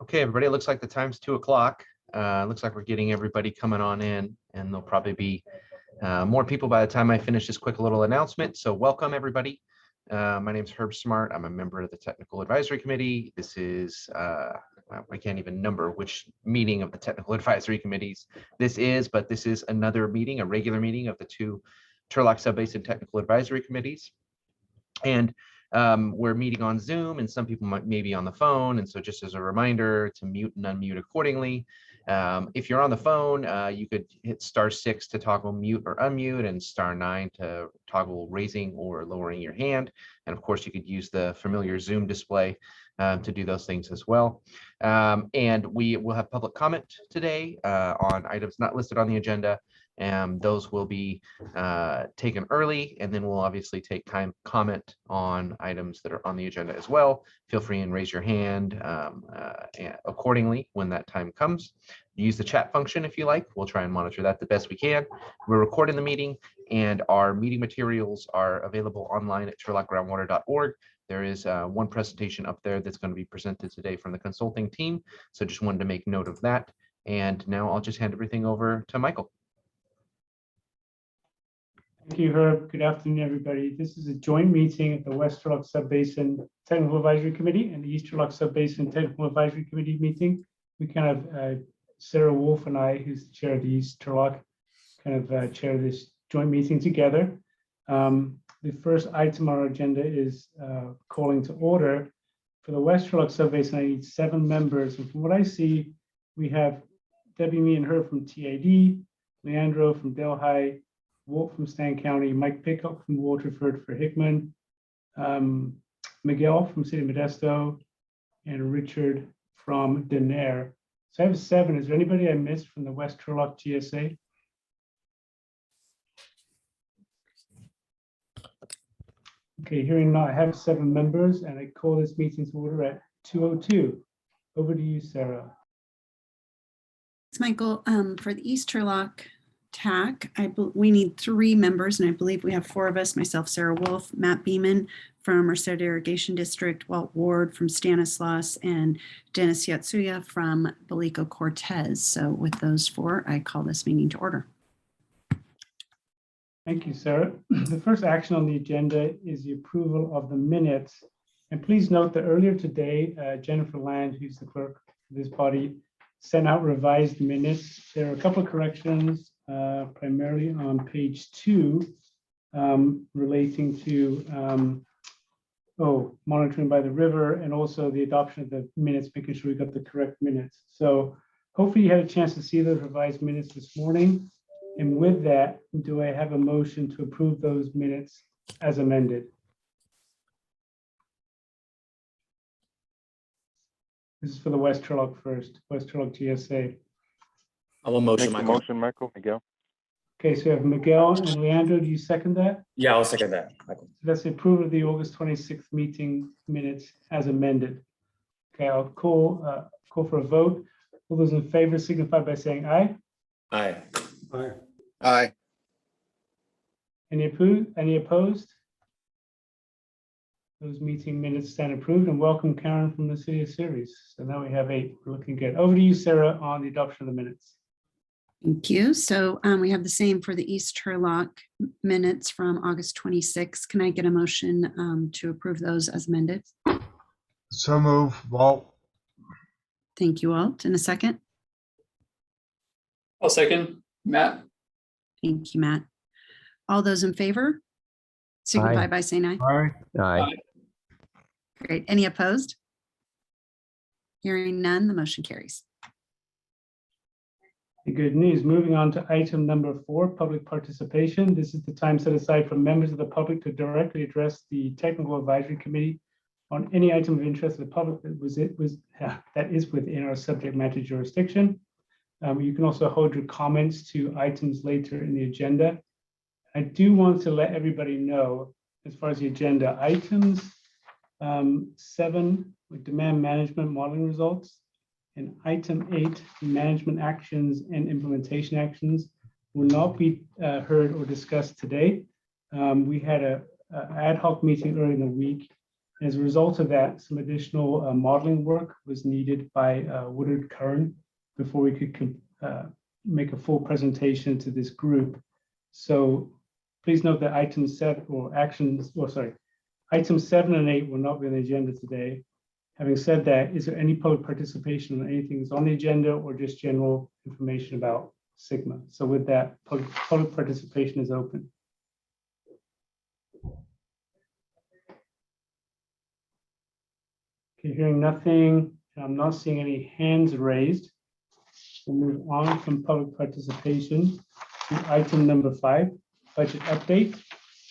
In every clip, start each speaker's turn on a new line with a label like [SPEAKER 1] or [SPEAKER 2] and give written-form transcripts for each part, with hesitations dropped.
[SPEAKER 1] Okay, everybody, it looks like the time's 2 o'clock. Looks like we're getting everybody coming on in, and there'll probably be more people by the time I finish this quick little announcement. So welcome, everybody. My name is Herb Smart. I'm a member of the Technical Advisory Committee. This is, I can't even number which meeting of the Technical Advisory Committees this is, but this is another meeting, a regular meeting of the two Turlock Subbasin Technical Advisory Committees. And we're meeting on Zoom, and some people might be on the phone. And so just as a reminder to mute and unmute accordingly. If you're on the phone, you could hit *6 to toggle mute or unmute, and *9 to toggle raising or lowering your hand. And of course, you could use the familiar Zoom display to do those things as well. And we will have public comment today on items not listed on the agenda. And those will be taken early, and then we'll obviously take time comment on items that are on the agenda as well. Feel free and raise your hand accordingly when that time comes. Use the chat function if you like. We'll try and monitor that the best we can. We're recording the meeting, and our meeting materials are available online at turlockgroundwater.org. There is one presentation up there that's going to be presented today from the consulting team. So just wanted to make note of that. And now I'll just hand everything over to Michael.
[SPEAKER 2] Thank you, Herb. Good afternoon, everybody. This is a joint meeting of the West Turlock Subbasin Technical Advisory Committee and the East Turlock Subbasin Technical Advisory Committee meeting. We kind of, Sarah Wolf and I, who's the chair of the East Turlock, kind of chair this joint meeting together. The first item on our agenda is calling to order. For the West Turlock Subbasin, I need 7 members. And from what I see, we have Debbie, me, and her from TAD, Leandro from Delhi, Walt from Stan County, Mike Pickup from Waterford for Hickman, Miguel from City of Modesto, and Richard from Denair. So I have 7. Is there anybody I missed from the West Turlock GSA? Okay, hearing none, I have 7 members, and I call this meeting to order at 2:02. Over to you, Sarah.
[SPEAKER 3] It's Michael. For the East Turlock TAC, we need 3 members, and I believe we have 4 of us, myself, Sarah Wolf, Matt Beeman from Merced Irrigation District, Walt Ward from Stanislaus, and Dennis Yatsuya from Belico Cortez. So with those 4, I call this meeting to order.
[SPEAKER 2] Thank you, Sarah. The first action on the agenda is the approval of the minutes. And please note that earlier today, Jennifer Land, who's the clerk of this body, sent out revised minutes. There are a couple of corrections, primarily on page 2, relating to monitoring by the river, and also the adoption of the minutes, making sure we got the correct minutes. So hopefully you had a chance to see those revised minutes this morning. And with that, do I have a motion to approve those minutes as amended? This is for the West Turlock first, West Turlock GSA.
[SPEAKER 4] I will motion,
[SPEAKER 5] Make the
[SPEAKER 4] Michael.
[SPEAKER 5] motion, Michael. Miguel.
[SPEAKER 2] Okay, so we have Miguel and Leandro. Do you second that?
[SPEAKER 4] Yeah, I'll second that, Michael.
[SPEAKER 2] So that's the approval of the August 26th meeting minutes as amended. Okay, I'll call for a vote. All those in favor signify by saying aye.
[SPEAKER 4] Aye.
[SPEAKER 5] Aye.
[SPEAKER 6] Aye.
[SPEAKER 2] Any opposed? Those meeting minutes stand approved, and welcome Karen from the City of Ceres. So now we have 8. We're looking good. Over to you, Sarah, on the adoption of the minutes.
[SPEAKER 3] Thank you. So we have the same for the East Turlock minutes from August 26th. Can I get a motion to approve those as amended?
[SPEAKER 6] So move, Walt.
[SPEAKER 3] Thank you, Walt. In a second.
[SPEAKER 7] I'll second. Matt.
[SPEAKER 3] Thank you, Matt. All those in favor signify by saying aye.
[SPEAKER 6] Aye.
[SPEAKER 7] Aye.
[SPEAKER 3] Great. Any opposed? Hearing none, the motion carries.
[SPEAKER 2] The good news. Moving on to item number 4, public participation. This is the time set aside for members of the public to directly address the Technical Advisory Committee on any item of interest to the public that is within our subject matter jurisdiction. You can also hold your comments to items later in the agenda. I do want to let everybody know, as far as the agenda items, 7 with demand management modeling results, and item 8, management actions and implementation actions, will not be heard or discussed today. We had an ad hoc meeting earlier in the week, As a result of that, some additional modeling work was needed by Woodard Curran before we could make a full presentation to this group. So please note that items 7 and 8 will not be on the agenda today. Having said that, is there any public participation on anything that's on the agenda or just general information about Sigma? So with that, public participation is open. Okay, hearing nothing, and I'm not seeing any hands raised. We'll move on from public participation to item number 5, budget update.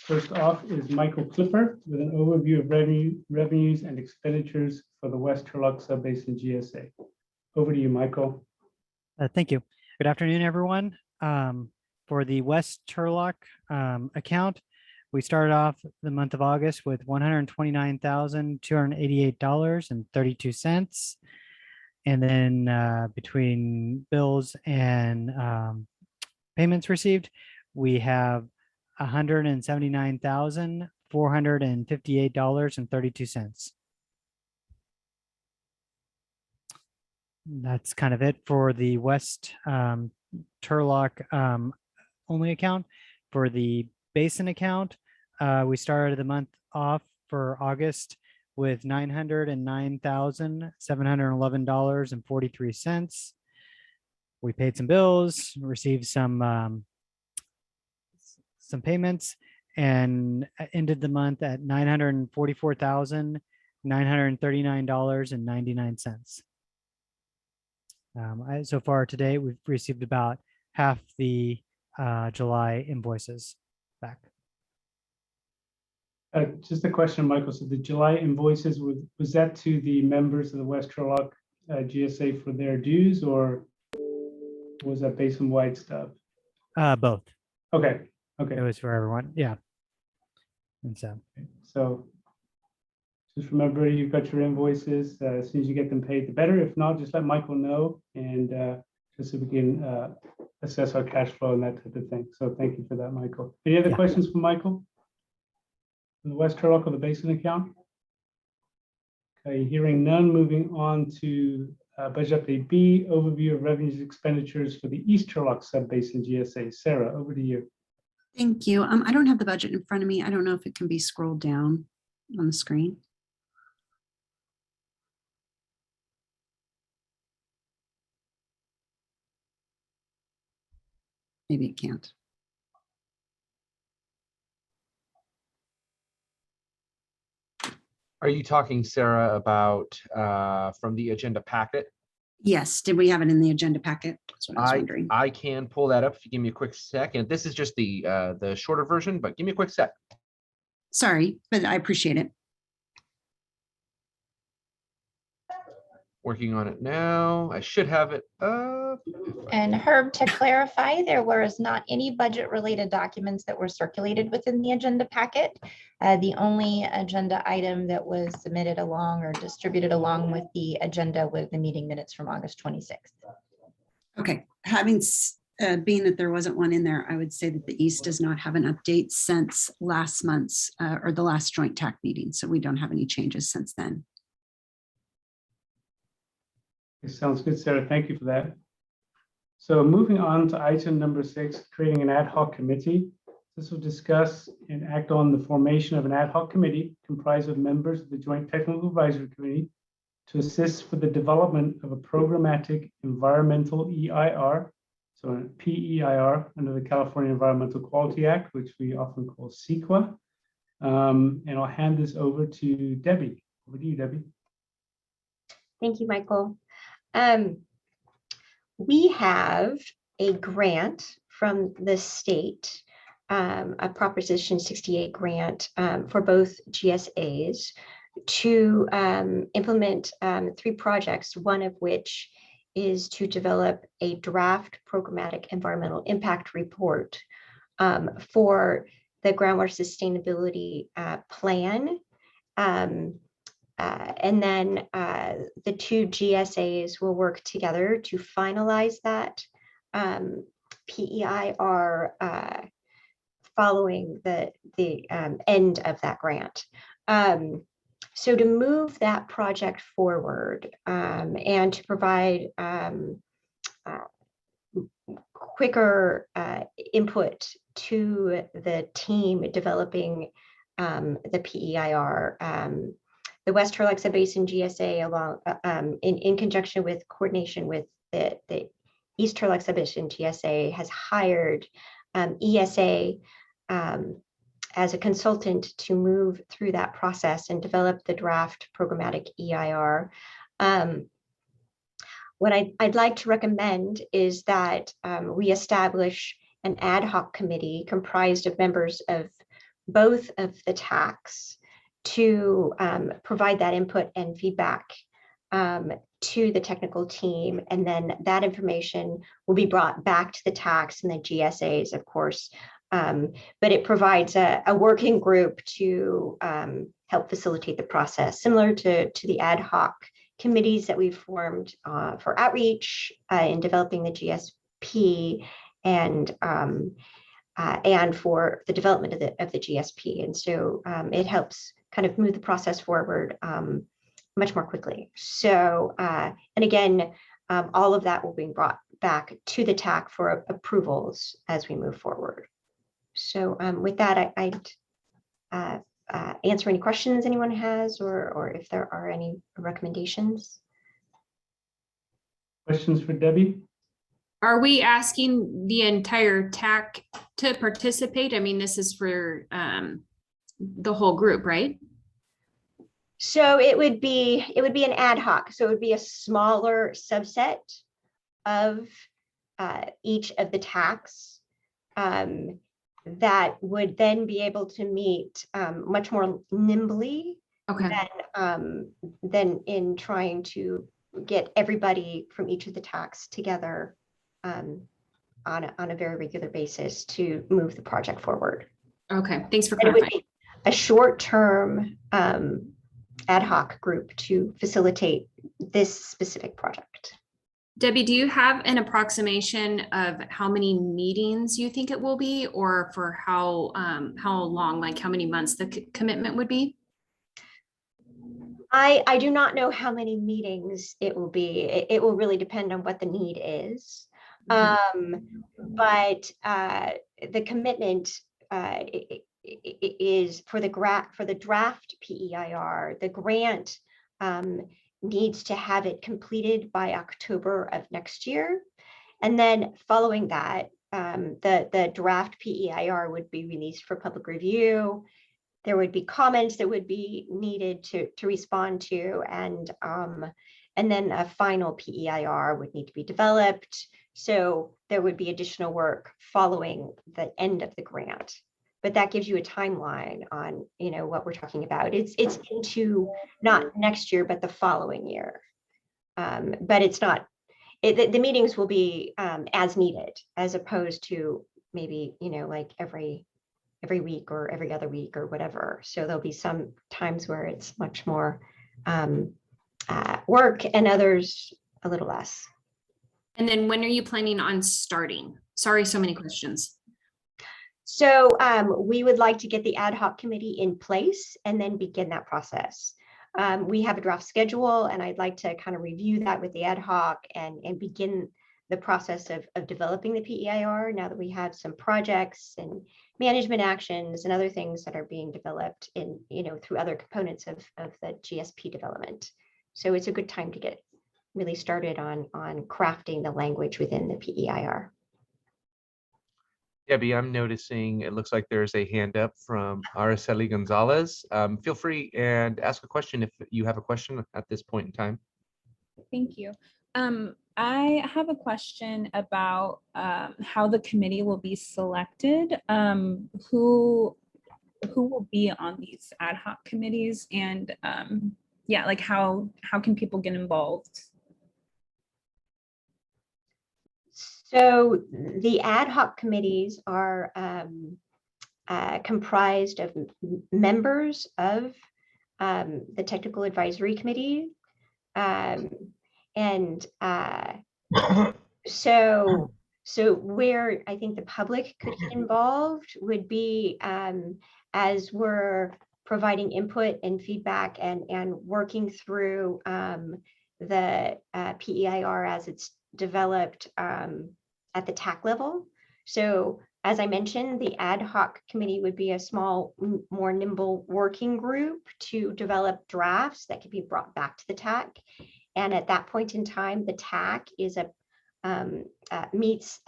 [SPEAKER 2] First off is Michael Clipper with an overview of revenues and expenditures for the West Turlock Subbasin GSA. Over to you, Michael.
[SPEAKER 5] Thank you. Good afternoon, everyone. For the West Turlock account, we started off the month of August with $129,288.32. And then between bills and payments received, we have $179,458.32. That's kind of it for the West Turlock only account. For the Basin account, we started the month off for August with $909,711.43. We paid some bills, received some payments, and ended the month at $944,939.99. So far today, we've received about half the July invoices back.
[SPEAKER 2] Just a question, Michael. So the July invoices, was that to the members of the West Turlock GSA for their dues, or was that basin-wide stuff?
[SPEAKER 5] Both.
[SPEAKER 2] Okay.
[SPEAKER 5] It was for everyone. Yeah. And
[SPEAKER 2] so just remember, you've got your invoices. As soon as you get them paid, the better. If not, just let Michael know, and just so we can assess our cash flow and that type of thing. So thank you for that, Michael. Any other questions for Michael? From the West Turlock or the Basin account? Okay, hearing none, moving on to budget update B, overview of revenues and expenditures for the East Turlock Subbasin GSA. Sarah, over to you.
[SPEAKER 3] Thank you. I don't have the budget in front of me. I don't know if it can be scrolled down on the screen. Maybe it can't.
[SPEAKER 1] Are you talking, Sarah, about from the agenda packet?
[SPEAKER 3] Yes. Did we have it in the agenda packet? That's what I was wondering.
[SPEAKER 1] I can pull that up if you give me a quick second. This is just the shorter version, but give me a quick sec.
[SPEAKER 3] Sorry, but I appreciate it.
[SPEAKER 1] Working on it now. I should have it up.
[SPEAKER 7] And Herb, to clarify, there was not any budget-related documents that were circulated within the agenda packet. The only agenda item that was submitted along or distributed along with the agenda was the meeting minutes from August 26th.
[SPEAKER 3] Okay, having being that there wasn't one in there, I would say that the East does not have an update since last month's or the last joint TAC meeting. So we don't have any changes since then.
[SPEAKER 2] It sounds good, Sarah. Thank you for that. So moving on to item number 6, creating an ad hoc committee. This will discuss and act on the formation of an ad hoc committee comprised of members of the Joint Technical Advisory Committee to assist with the development of a programmatic environmental EIR, so a PEIR under the California Environmental Quality Act, which we often call CEQA. And I'll hand this over to Debbie. Over to you, Debbie.
[SPEAKER 7] Thank you, Michael. We have a grant from the state, a Proposition 68 grant for both GSAs to implement 3 projects, one of which is to develop a draft programmatic environmental impact report for the groundwater sustainability plan. And then the 2 GSAs will work together to finalize that PEIR following the end of that grant.
[SPEAKER 8] So to move that project forward and to provide quicker input to the team developing the PEIR, the West Turlock Subbasin GSA along in conjunction with coordination with the East Turlock Subbasin GSA has hired ESA as a consultant to move through that process and develop the draft programmatic EIR. What I'd like to recommend is that we establish an ad hoc committee comprised of members of both of the TACs to provide that input and feedback to the technical team. And then that information will be brought back to the TACs and the GSAs, of course. But it provides a working group to help facilitate the process, similar to the ad hoc committees that we've formed for outreach in developing the GSP and for the development of the GSP. And so it helps kind of move the process forward much more quickly. So, and again, all of that will be brought back to the TAC for approvals as we move forward. So with that, I'd answer any questions anyone has, or if there are any recommendations.
[SPEAKER 2] Questions for Debbie?
[SPEAKER 9] Are we asking the entire TAC to participate? I mean, this is for the whole group, right?
[SPEAKER 8] So it would be an ad hoc. So it would be a smaller subset of each of the TACs that would then be able to meet much more nimbly than in trying to get everybody from each of the TACs together on a very regular basis to move the project forward.
[SPEAKER 9] Okay, thanks for
[SPEAKER 8] And it would
[SPEAKER 9] clarifying.
[SPEAKER 8] be a short-term ad hoc group to facilitate this specific project.
[SPEAKER 9] Debbie, do you have an approximation of how many meetings you think it will be, or for how long, like how many months the commitment would be?
[SPEAKER 8] I do not know how many meetings it will be. It will really depend on what the need is. But the commitment is for the draft PEIR. The grant needs to have it completed by October of next year. And then following that, the draft PEIR would be released for public review. There would be comments that would be needed to respond to, and then a final PEIR would need to be developed. So there would be additional work following the end of the grant. But that gives you a timeline on, what we're talking about. It's into not next year, but the following year. But it's not, the meetings will be as needed, as opposed to maybe, like every week or every other week or whatever. So there'll be some times where it's much more work and others a little less.
[SPEAKER 9] And then when are you planning on starting? Sorry, so many questions.
[SPEAKER 8] So we would like to get the ad hoc committee in place and then begin that process. We have a draft schedule, and I'd like to kind of review that with the ad hoc and begin the process of developing the PEIR now that we have some projects and management actions and other things that are being developed in, through other components of the GSP development. So it's a good time to get really started on crafting the language within the PEIR.
[SPEAKER 1] Debbie, I'm noticing it looks like there's a hand up from Araceli Gonzalez. Feel free and ask a question if you have a question at this point in time.
[SPEAKER 10] Thank you. I have a question about how the committee will be selected. Who will be on these ad hoc committees, and yeah, like how can people get involved?
[SPEAKER 8] So the ad hoc committees are comprised of members of the technical advisory committee. So where I think the public could get involved would be as we're providing input and feedback and working through the PEIR as it's developed at the TAC level. So as I mentioned, the ad hoc committee would be a small, more nimble working group to develop drafts that could be brought back to the TAC. And at that point in time, the TAC is meets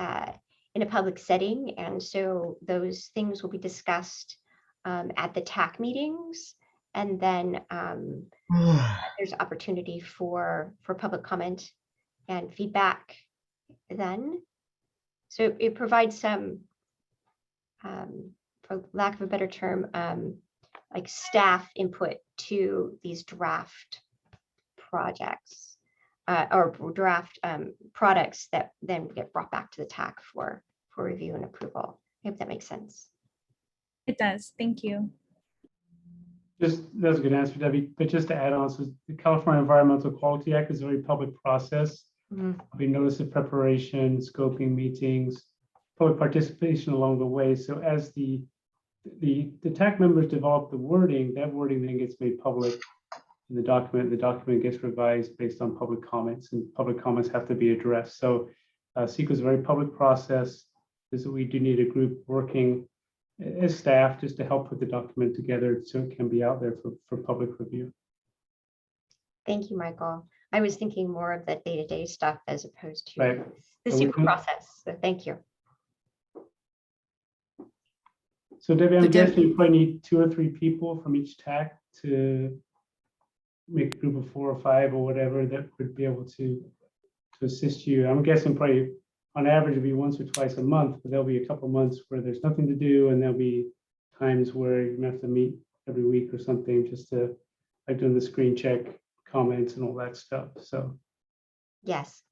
[SPEAKER 8] in a public setting. And so those things will be discussed at the TAC meetings. And then there's opportunity for public comment and feedback then. So it provides some, for lack of a better term, like staff input to these draft projects or draft products that then get brought back to the TAC for review and approval. I hope that makes sense.
[SPEAKER 10] It does. Thank you.
[SPEAKER 2] That's a good answer, Debbie. But just to add on, so the California Environmental Quality Act is a very public process. There'll be notice of preparation, scoping meetings, public participation along the way. So as the TAC members develop the wording, that wording then gets made public in the document gets revised based on public comments, and public comments have to be addressed. So CEQA is a very public process. Is that we do need a group working as staff just to help put the document together so it can be out there for public review.
[SPEAKER 8] Thank you, Michael. I was thinking more of the day-to-day stuff as opposed to
[SPEAKER 2] Right.
[SPEAKER 8] the
[SPEAKER 2] So we
[SPEAKER 8] CEQA
[SPEAKER 2] can-
[SPEAKER 8] process. So thank you.
[SPEAKER 2] So Debbie, I'm
[SPEAKER 3] So Deb-
[SPEAKER 2] guessing you probably need 2 or 3 people from each TAC to make a group of 4 or 5 or whatever that would be able to assist you. I'm guessing probably on average it'd be once or twice a month, but there'll be a couple months where there's nothing to do, and there'll be times where you have to meet every week or something just to like doing the screen check comments and all that stuff. So
[SPEAKER 8] Yes.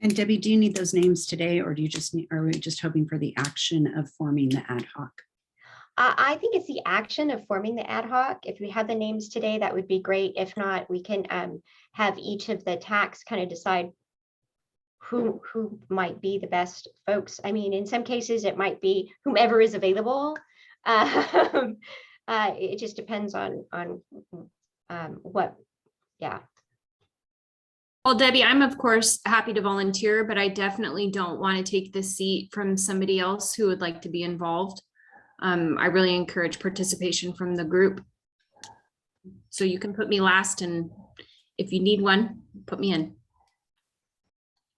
[SPEAKER 3] And Debbie, do you need those names today, or do you just need, are we just hoping for the action of forming the ad hoc?
[SPEAKER 8] I think it's the action of forming the ad hoc. If we have the names today, that would be great. If not, we can have each of the TACs kind of decide who might be the best folks. I mean, in some cases, it might be whomever is available. It just depends on what, yeah.
[SPEAKER 9] Well, Debbie, I'm of course happy to volunteer, but I definitely don't want to take the seat from somebody else who would like to be involved. I really encourage participation from the group. So you can put me last, and if you need one, put me in.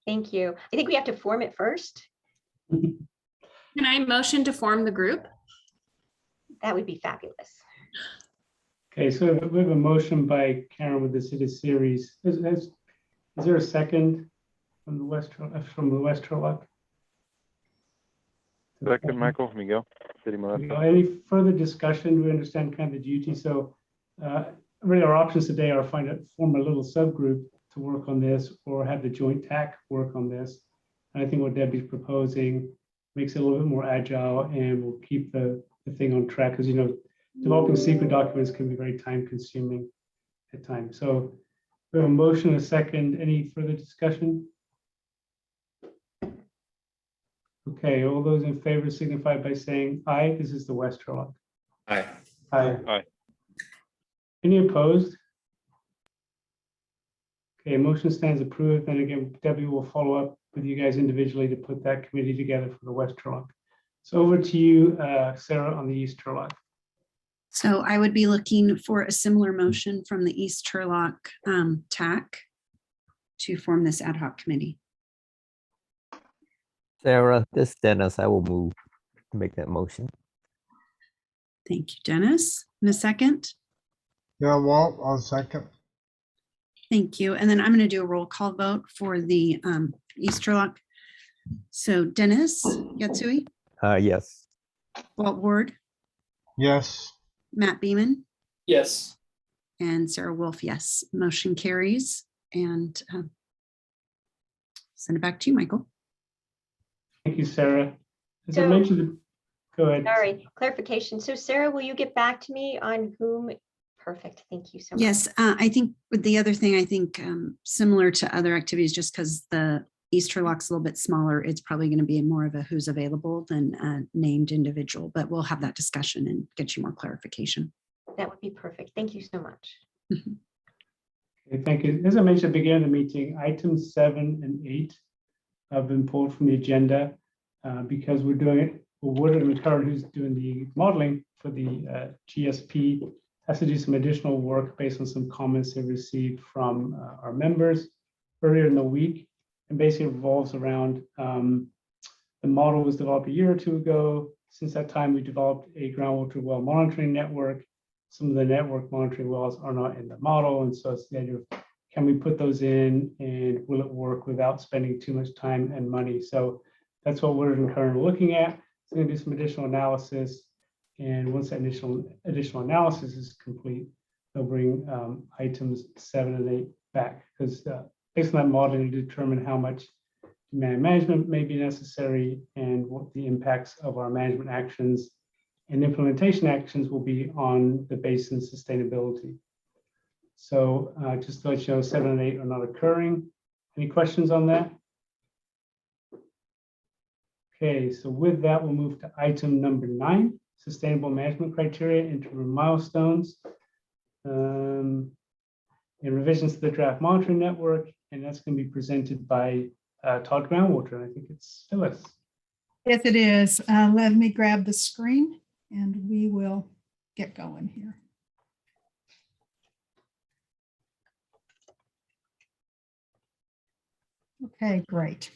[SPEAKER 8] Thank you. I think we have to form it first.
[SPEAKER 9] Can I motion to form the group?
[SPEAKER 8] That would be fabulous.
[SPEAKER 2] okay, so we have a motion by Karen with the city series. Is there a second from the West Turlock?
[SPEAKER 11] Second, Michael, Miguel, City Molesto.
[SPEAKER 2] Any further discussion? Do we understand kind of the duty? So really our options today are form a little subgroup to work on this, or have the joint TAC work on this. And I think what Debbie's proposing makes it a little bit more agile and will keep the thing on track, because developing secret documents can be very time consuming at times. So we have a motion and a second. Any further discussion? Okay, all those in favor signify by saying aye. This is the West Turlock.
[SPEAKER 4] Aye.
[SPEAKER 2] Aye.
[SPEAKER 11] Aye.
[SPEAKER 2] Any opposed? Okay, motion stands approved. And again, Debbie will follow up with you guys individually to put that committee together for the West Turlock. So over to you, Sarah, on the East Turlock.
[SPEAKER 3] So I would be looking for a similar motion from the East Turlock TAC to form this ad hoc committee.
[SPEAKER 12] Sarah, this is Dennis. I will move to make that motion.
[SPEAKER 3] Thank you, Dennis. In a second.
[SPEAKER 6] Yeah, Walt, I'll second.
[SPEAKER 3] Thank you. And then I'm going to do a roll call vote for the East Turlock. So Dennis Yatsui,
[SPEAKER 12] Yes.
[SPEAKER 3] Walt Ward,
[SPEAKER 6] Yes.
[SPEAKER 3] Matt Beeman,
[SPEAKER 4] Yes.
[SPEAKER 3] and Sarah Wolf. Yes, motion carries. And send it back to you, Michael.
[SPEAKER 2] Thank you, Sarah. As I
[SPEAKER 8] So-
[SPEAKER 2] mentioned, go ahead.
[SPEAKER 8] Sorry, clarification. So Sarah, will you get back to me on whom? Perfect. Thank you so much.
[SPEAKER 3] Yes, I think with the other thing, I think similar to other activities, just because the East Turlock's a little bit smaller, it's probably going to be more of a who's available than a named individual, but we'll have that discussion and get you more clarification.
[SPEAKER 8] That would be perfect. Thank you so much.
[SPEAKER 2] Okay, thank you. As I mentioned at the beginning of the meeting, items 7 and 8 have been pulled from the agenda because we're doing it. Wood and McCarran, who's doing the modeling for the GSP, has to do some additional work based on some comments they received from our members earlier in the week, and basically revolves around the model was developed a year or two ago. Since that time, we developed a groundwater well monitoring network. Some of the network monitoring wells are not in the model, and so it's the idea of, can we put those in and will it work without spending too much time and money? So that's what we're currently looking at. It's going to do some additional analysis, and once that additional analysis is complete, they'll bring items 7 and 8 back, because based on that modeling, to determine how much demand management may be necessary and what the impacts of our management actions and implementation actions will be on the basin's sustainability. So just to let you know, 7 and 8 are not occurring. Any questions on that? Okay, so with that, we'll move to item number 9, sustainable management criteria, interim milestones, and revisions to the draft monitoring network. And that's going to be presented by Todd Groundwater. I think it's Phyllis.
[SPEAKER 13] Yes, it is. Let me grab the screen and we will get going here. Okay, great.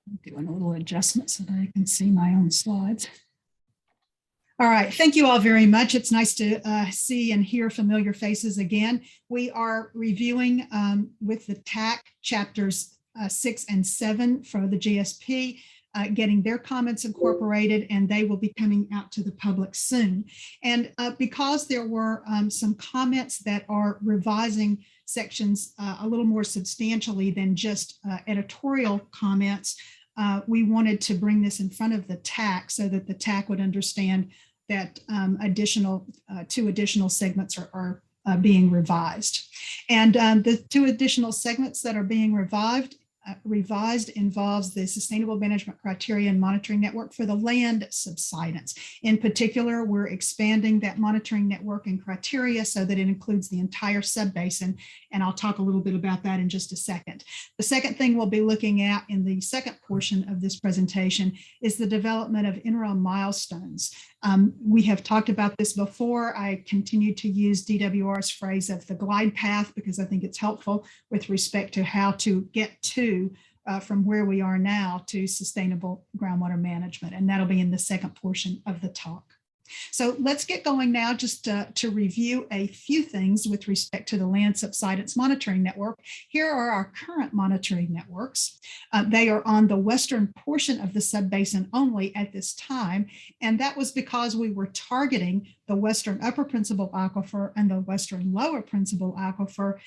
[SPEAKER 13] I'm doing a little adjustment so that I can see my own slides. All right, thank you all very much. It's nice to see and hear familiar faces again. We are reviewing with the TAC chapters 6 and 7 for the GSP, getting their comments incorporated, and they will be coming out to the public soon. And because there were some comments that are revising sections a little more substantially than just editorial comments, we wanted to bring this in front of the TAC so that the TAC would understand that two additional segments are being revised. And the 2 additional segments that are being revised involves the Sustainable Management Criteria and Monitoring Network for the land subsidence. In particular, we're expanding that monitoring network and criteria so that it includes the entire subbasin, and I'll talk a little bit about that in just a second. The second thing we'll be looking at in the second portion of this presentation is the development of interim milestones. We have talked about this before. I continue to use DWR's phrase of the glide path because I think it's helpful with respect to how to get to from where we are now to sustainable groundwater management. And that'll be in the second portion of the talk. So let's get going now just to review a few things with respect to the Land Subsidence Monitoring Network. Here are our current monitoring networks. They are on the western portion of the subbasin only at this time, and that was because we were targeting the western upper principal aquifer and the western lower principal aquifer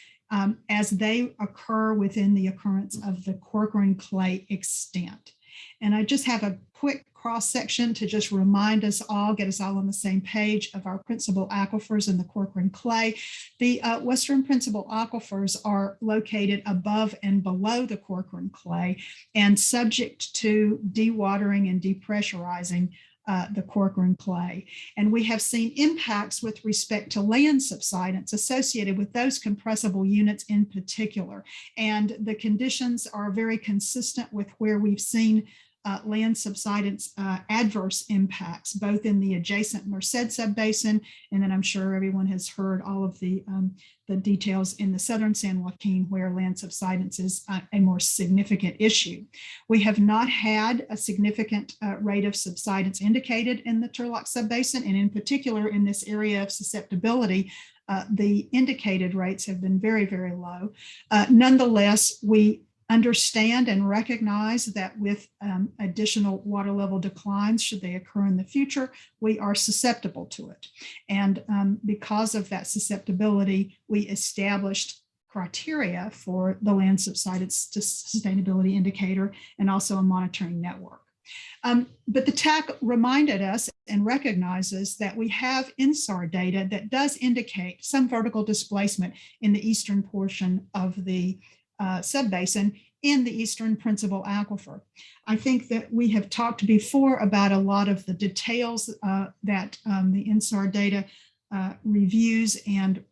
[SPEAKER 13] as they occur within the occurrence of the Corcoran clay extent. And I just have a quick cross section to just remind us all, get us all on the same page of our principal aquifers in the Corcoran clay. The western principal aquifers are located above and below the Corcoran clay and subject to dewatering and depressurizing the Corcoran clay. And we have seen impacts with respect to land subsidence associated with those compressible units in particular. And the conditions are very consistent with where we've seen land subsidence adverse impacts, both in the adjacent Merced subbasin, and then I'm sure everyone has heard all of the details in the southern San Joaquin, where land subsidence is a more significant issue. We have not had a significant rate of subsidence indicated in the Turlock subbasin, and in particular in this area of susceptibility, the indicated rates have been very, very low. Nonetheless, we understand and recognize that with additional water level declines, should they occur in the future, we are susceptible to it. And because of that susceptibility, we established criteria for the land subsidence sustainability indicator and also a monitoring network. But the TAC reminded us and recognizes that we have INSAR data that does indicate some vertical displacement in the eastern portion of the subbasin in the Eastern Principal Aquifer. I think that we have talked before about a lot of the details that the INSAR data reviews and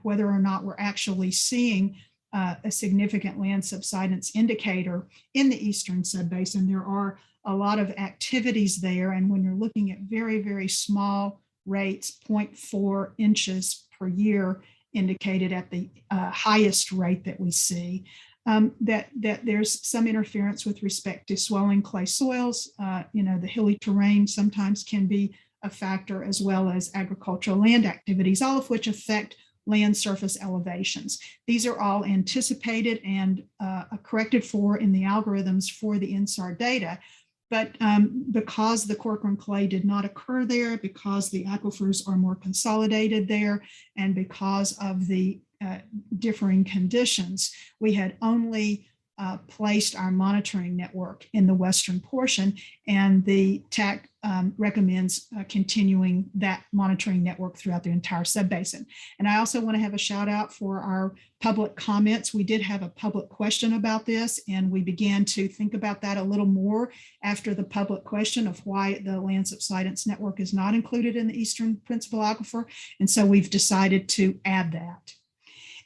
[SPEAKER 13] whether or not we're actually seeing a significant land subsidence indicator in the Eastern Subbasin. There are a lot of activities there, and when you're looking at very, very small rates, 0.4 inches per year indicated at the highest rate that we see, that there's some interference with respect to swelling clay soils. The hilly terrain sometimes can be a factor, as well as agricultural land activities, all of which affect land surface elevations. These are all anticipated and corrected for in the algorithms for the INSAR data. But because the Corcoran clay did not occur there, because the aquifers are more consolidated there, and because of the differing conditions, we had only placed our monitoring network in the western portion, and the TAC recommends continuing that monitoring network throughout the entire subbasin. And I also want to have a shout out for our public comments. We did have a public question about this, and we began to think about that a little more after the public question of why the land subsidence network is not included in the Eastern Principal Aquifer. And so we've decided to add that.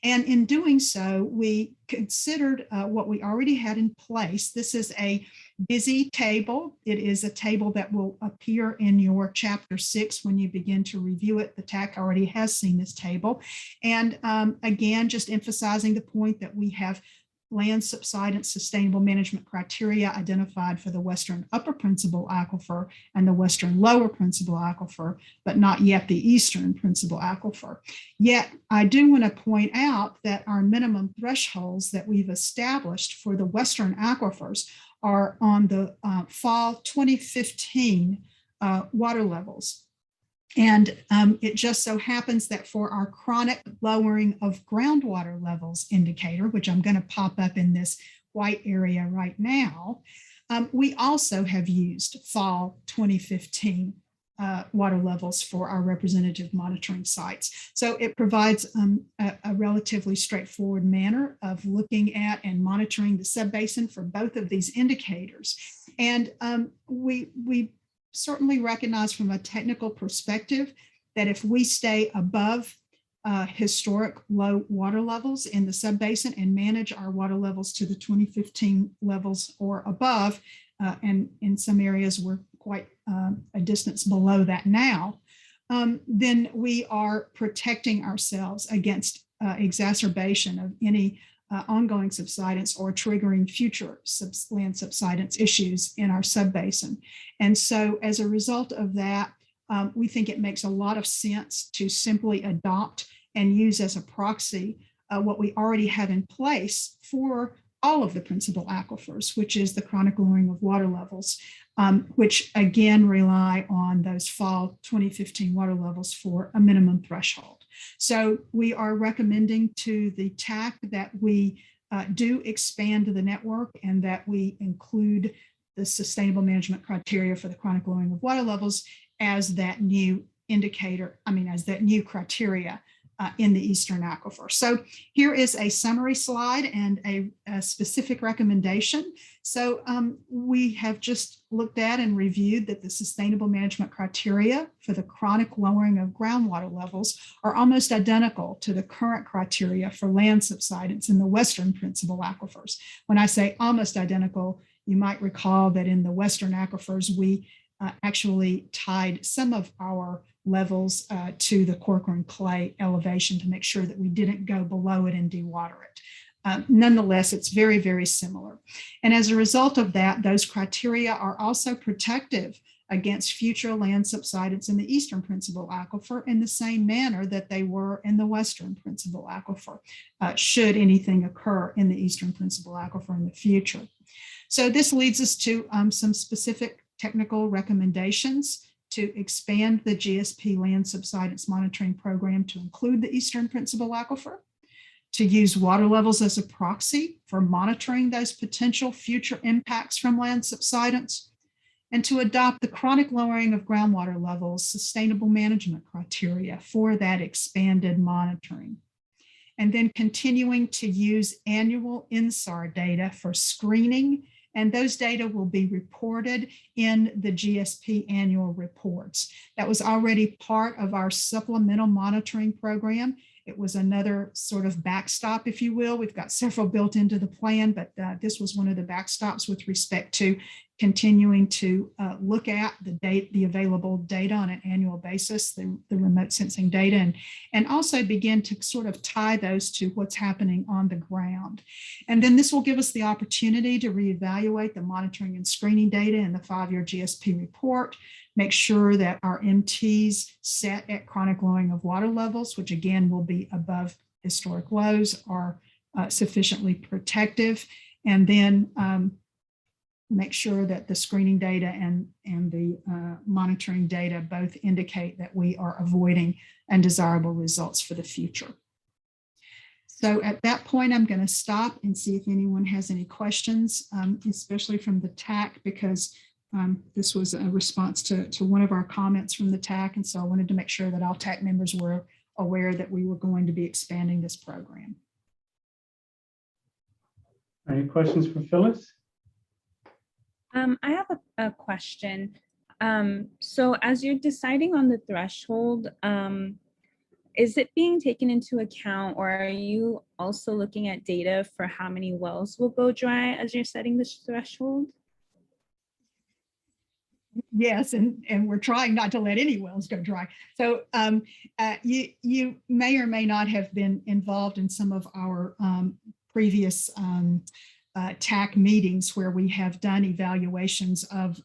[SPEAKER 13] And in doing so, we considered what we already had in place. This is a busy table. It is a table that will appear in your chapter 6 when you begin to review it. The TAC already has seen this table. And again, just emphasizing the point that we have land subsidence sustainable management criteria identified for the Western Upper Principal Aquifer and the Western Lower Principal Aquifer, but not yet the Eastern Principal Aquifer. Yet, I do want to point out that our minimum thresholds that we've established for the Western aquifers are on the fall 2015 water levels. And it just so happens that for our chronic lowering of groundwater levels indicator, which I'm going to pop up in this white area right now, we also have used fall 2015 water levels for our representative monitoring sites. So it provides a relatively straightforward manner of looking at and monitoring the subbasin for both of these indicators. And we certainly recognize from a technical perspective that if we stay above historic low water levels in the subbasin and manage our water levels to the 2015 levels or above, and in some areas we're quite a distance below that now, then we are protecting ourselves against exacerbation of any ongoing subsidence or triggering future land subsidence issues in our subbasin. And so as a result of that, we think it makes a lot of sense to simply adopt and use as a proxy what we already have in place for all of the principal aquifers, which is the chronic lowering of water levels, which again rely on those fall 2015 water levels for a minimum threshold. So we are recommending to the TAC that we do expand the network and that we include the sustainable management criteria for the chronic lowering of water levels as that new indicator, as that new criteria in the Eastern Aquifer. So here is a summary slide and a specific recommendation. So we have just looked at and reviewed that the sustainable management criteria for the chronic lowering of groundwater levels are almost identical to the current criteria for land subsidence in the Western Principal Aquifers. When I say almost identical, you might recall that in the Western aquifers, we actually tied some of our levels to the Corcoran clay elevation to make sure that we didn't go below it and dewater it. Nonetheless, it's very, very similar. And as a result of that, those criteria are also protective against future land subsidence in the Eastern Principal Aquifer in the same manner that they were in the Western Principal Aquifer, should anything occur in the Eastern Principal Aquifer in the future. So this leads us to some specific technical recommendations to expand the GSP land subsidence monitoring program to include the Eastern Principal Aquifer, to use water levels as a proxy for monitoring those potential future impacts from land subsidence, and to adopt the chronic lowering of groundwater levels sustainable management criteria for that expanded monitoring. and then continuing to use annual INSAR data for screening. And those data will be reported in the GSP annual reports. That was already part of our supplemental monitoring program. It was another sort of backstop, if you will. We've got several built into the plan, but this was one of the backstops with respect to continuing to look at the available data on an annual basis, the remote sensing data, and also begin to sort of tie those to what's happening on the ground. And then this will give us the opportunity to reevaluate the monitoring and screening data in the 5-year GSP report, make sure that our MTs set at chronic lowering of water levels, which again will be above historic lows, are sufficiently protective, and then make sure that the screening data and the monitoring data both indicate that we are avoiding undesirable results for the future. So at that point, I'm going to stop and see if anyone has any questions, especially from the TAC, because this was a response to one of our comments from the TAC. And so I wanted to make sure that all TAC members were aware that we were going to be expanding this program.
[SPEAKER 2] Any questions for Phyllis?
[SPEAKER 10] I have a question. So as you're deciding on the threshold, is it being taken into account, or are you also looking at data for how many wells will go dry as you're setting this threshold?
[SPEAKER 13] Yes, and we're trying not to let any wells go dry. So you may or may not have been involved in some of our previous TAC meetings where we have done evaluations of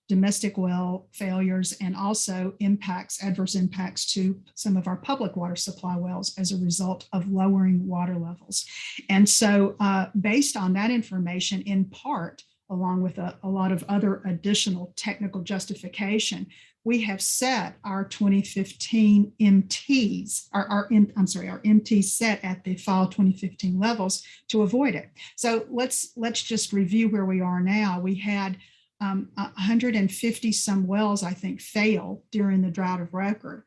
[SPEAKER 13] domestic well failures and also adverse impacts to some of our public water supply wells as a result of lowering water levels. And so based on that information, in part, along with a lot of other additional technical justification, we have set our 2015 MTs, our MTs set at the fall 2015 levels to avoid it. So let's just review where we are now. We had 150 some wells, I think, fail during the drought of record.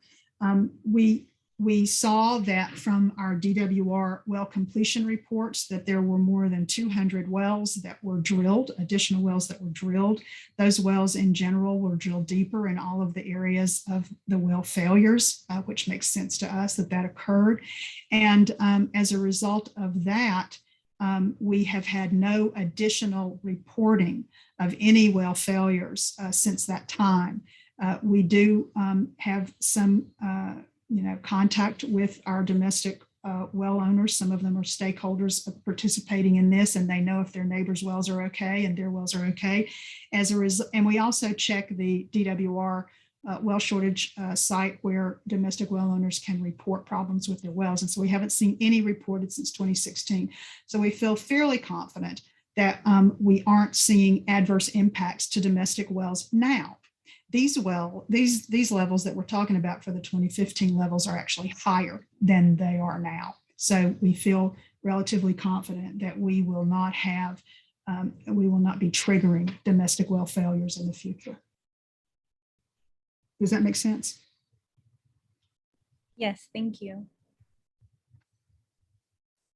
[SPEAKER 13] We saw that from our DWR well completion reports that there were more than 200 wells that were drilled, additional wells that were drilled. Those wells in general were drilled deeper in all of the areas of the well failures, which makes sense to us that occurred. And as a result of that, we have had no additional reporting of any well failures since that time. We do have some contact with our domestic well owners. Some of them are stakeholders of participating in this, and they know if their neighbors' wells are okay and their wells are okay. As a result, and we also check the DWR well shortage site where domestic well owners can report problems with their wells. And so we haven't seen any reported since 2016. So we feel fairly confident that we aren't seeing adverse impacts to domestic wells now. These levels that we're talking about for the 2015 levels are actually higher than they are now. So we feel relatively confident that we will not be triggering domestic well failures in the future. Does that make sense?
[SPEAKER 10] Yes, thank you.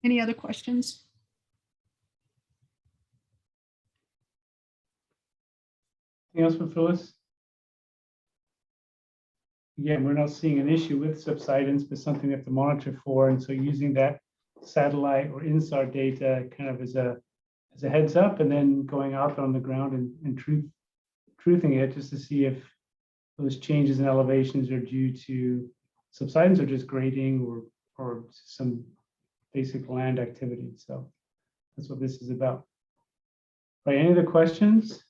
[SPEAKER 13] Any other questions?
[SPEAKER 2] Anything else for Phyllis? Again, we're not seeing an issue with subsidence, but something we have to monitor for. And so using that satellite or INSAR data kind of as a heads up, and then going out on the ground and truthing it just to see if those changes in elevations are due to subsidence or just grading or some basic land activity. So that's what this is about. Right, any other questions?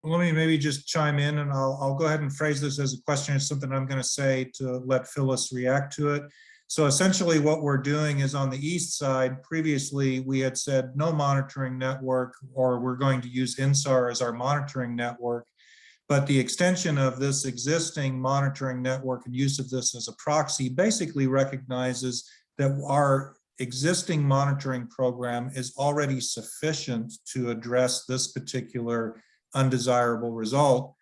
[SPEAKER 14] Let me maybe just chime in, and I'll go ahead and phrase this as a question. It's something I'm going to say to let Phyllis react to it. So essentially what we're doing is on the east side, previously we had said no monitoring network, or we're going to use INSAR as our monitoring network. But the extension of this existing monitoring network and use of this as a proxy basically recognizes that our existing monitoring program is already sufficient to address this particular undesirable result.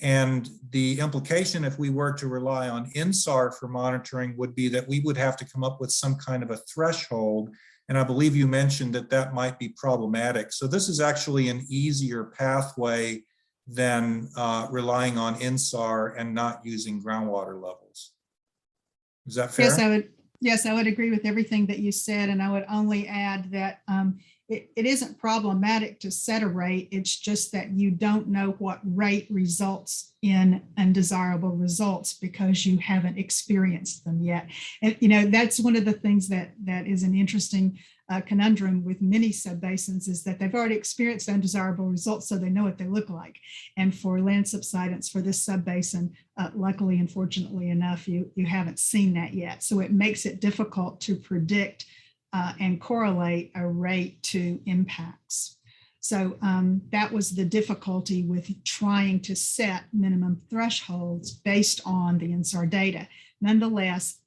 [SPEAKER 14] And the implication, if we were to rely on INSAR for monitoring, would be that we would have to come up with some kind of a threshold. And I believe you mentioned that that might be problematic. So this is actually an easier pathway than relying on INSAR and not using groundwater levels. Is that fair?
[SPEAKER 13] Yes, I would agree with everything that you said. And I would only add that it isn't problematic to set a rate. It's just that you don't know what rate results in undesirable results because you haven't experienced them yet. And, you know, that's one of the things that is an interesting conundrum with many subbasins, is that they've already experienced undesirable results, so they know what they look like. And for land subsidence for this subbasin, luckily and fortunately enough, you haven't seen that yet. So it makes it difficult to predict and correlate a rate to impacts. So that was the difficulty with trying to set minimum thresholds based on the INSAR data. Nonetheless,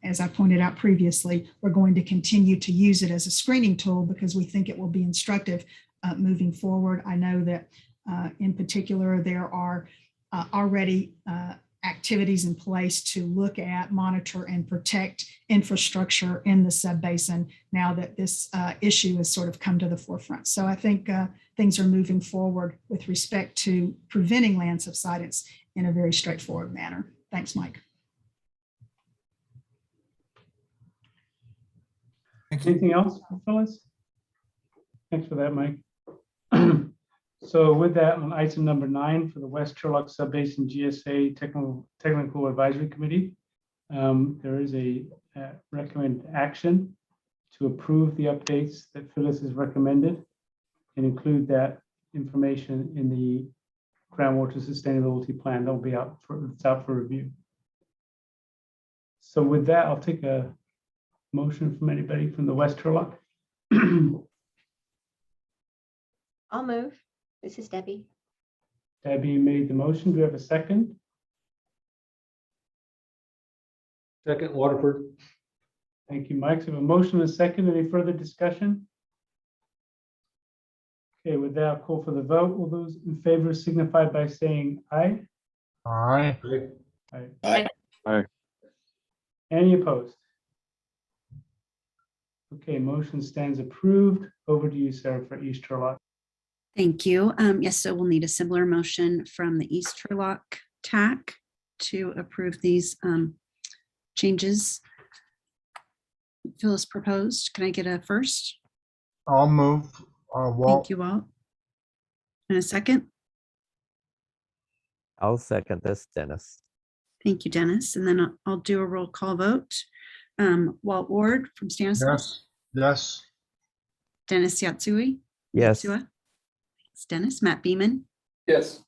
[SPEAKER 13] as I pointed out previously, we're going to continue to use it as a screening tool because we think it will be instructive moving forward. I know that in particular, there are already activities in place to look at, monitor, and protect infrastructure in the subbasin now that this issue has sort of come to the forefront. So I think things are moving forward with respect to preventing land subsidence in a very straightforward manner. Thanks, Mike.
[SPEAKER 2] Anything else, Phyllis? Thanks for that, Mike. So with that, on item number 9 for the West Turlock Subbasin GSA Technical Advisory Committee, there is a recommended action to approve the updates that Phyllis has recommended and include that information in the groundwater sustainability plan that will be out for review. So with that, I'll take a motion from anybody from the West Turlock.
[SPEAKER 8] I'll move. This is Debbie.
[SPEAKER 2] Debbie made the motion. Do we have a second?
[SPEAKER 15] Second, Waterford.
[SPEAKER 2] Thank you, Mike. So we have a motion and a second. Any further discussion? Okay, with that, I'll call for the vote. All those in favor signify by saying aye.
[SPEAKER 6] Aye.
[SPEAKER 2] Aye.
[SPEAKER 11] Aye. Aye.
[SPEAKER 2] Any opposed? Okay, motion stands approved. Over to you, Sarah, for East Turlock.
[SPEAKER 3] Thank you. Yes, so we'll need a similar motion from the East Turlock TAC to approve these changes Phyllis proposed. Can I get a first?
[SPEAKER 6] I'll move. Walt.
[SPEAKER 3] Thank you, Walt. And a second?
[SPEAKER 12] I'll second this, Dennis.
[SPEAKER 3] Thank you, Dennis. And then I'll do a roll call vote. Walt Ward from Stanislaus.
[SPEAKER 6] Yes. Yes.
[SPEAKER 3] Dennis Yatsui.
[SPEAKER 12] Yes.
[SPEAKER 3] Yatsua. Thanks, Dennis. Matt Beeman.
[SPEAKER 15] Yes.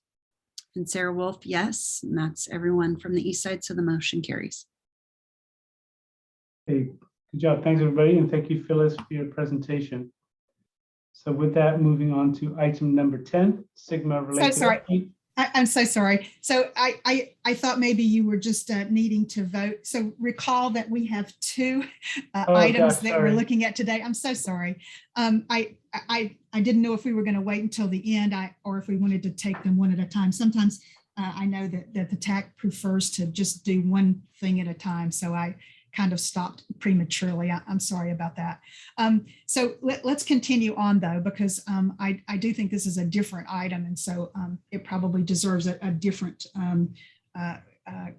[SPEAKER 3] And Sarah Wolf, yes. And that's everyone from the east side. So the motion carries.
[SPEAKER 2] Hey, good job. Thanks, everybody. And thank you, Phyllis, for your presentation. So with that, moving on to item number 10, Sigma related.
[SPEAKER 13] So sorry. I'm so sorry. So I thought maybe you were just needing to vote. So recall that we have 2 items that we're looking at today. I'm so sorry. I didn't know if we were going to wait until the end or if we wanted to take them one at a time. Sometimes I know that the TAC prefers to just do one thing at a time. So I kind of stopped prematurely. I'm sorry about that. So let's continue on though, because I do think this is a different item. And so it probably deserves a different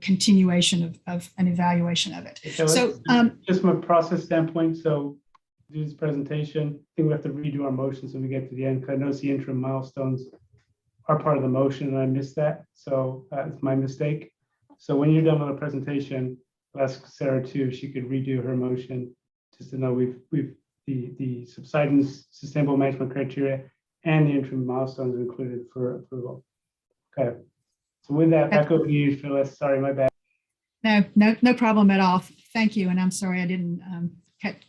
[SPEAKER 13] continuation of an evaluation of it.
[SPEAKER 2] So just from a process standpoint, so do this presentation, I think we have to redo our motions when we get to the end, because I notice the interim milestones are part of the motion and I missed that. So it's my mistake. So when you're done with the presentation, I'll ask Sarah too, if she could redo her motion, just to know we've the subsidence sustainable management criteria and the interim milestones included for approval. Okay. So with that, back over to you, Phyllis. Sorry, my bad.
[SPEAKER 13] No problem at all. Thank you. And I'm sorry I didn't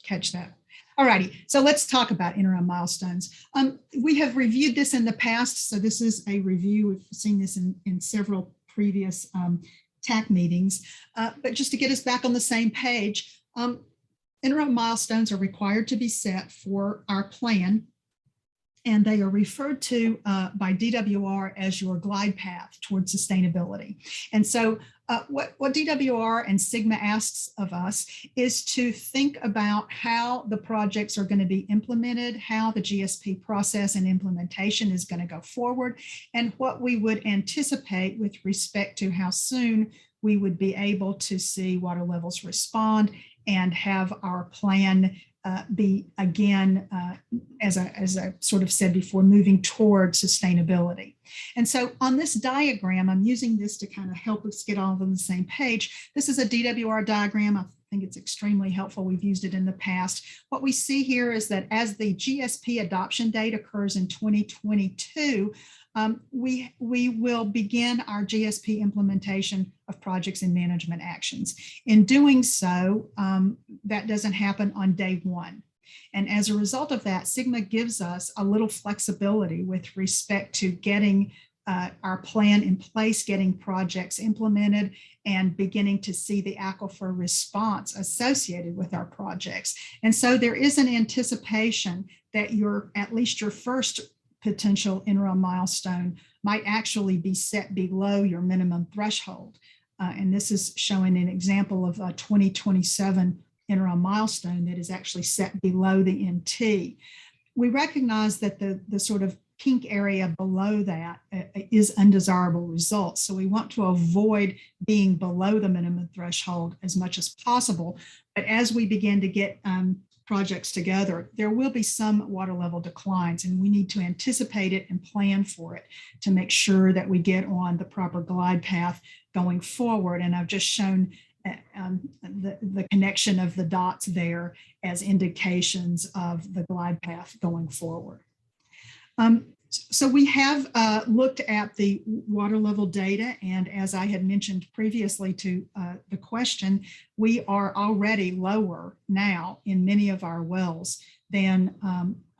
[SPEAKER 13] catch that. All righty. So let's talk about interim milestones. We have reviewed this in the past. So this is a review. We've seen this in several previous TAC meetings, but just to get us back on the same page, interim milestones are required to be set for our plan And they are referred to by DWR as your glide path toward sustainability. And so what DWR and Sigma asks of us is to think about how the projects are going to be implemented, how the GSP process and implementation is going to go forward, and what we would anticipate with respect to how soon we would be able to see water levels respond and have our plan be, again, as I sort of said before, moving toward sustainability. And so on this diagram, I'm using this to kind of help us get all on the same page. This is a DWR diagram. I think it's extremely helpful. We've used it in the past. What we see here is that as the GSP adoption date occurs in 2022, we will begin our GSP implementation of projects and management actions. In doing so, that doesn't happen on day one. And as a result of that, Sigma gives us a little flexibility with respect to getting our plan in place, getting projects implemented, and beginning to see the aquifer response associated with our projects. And so there is an anticipation that at least your first potential interim milestone might actually be set below your minimum threshold. And this is showing an example of a 2027 interim milestone that is actually set below the NT. We recognize that the sort of pink area below that is undesirable results. So we want to avoid being below the minimum threshold as much as possible. But as we begin to get projects together, there will be some water level declines, and we need to anticipate it and plan for it to make sure that we get on the proper glide path going forward. And I've just shown the connection of the dots there as indications of the glide path going forward. So we have looked at the water level data, and as I had mentioned previously to the question, we are already lower now in many of our wells than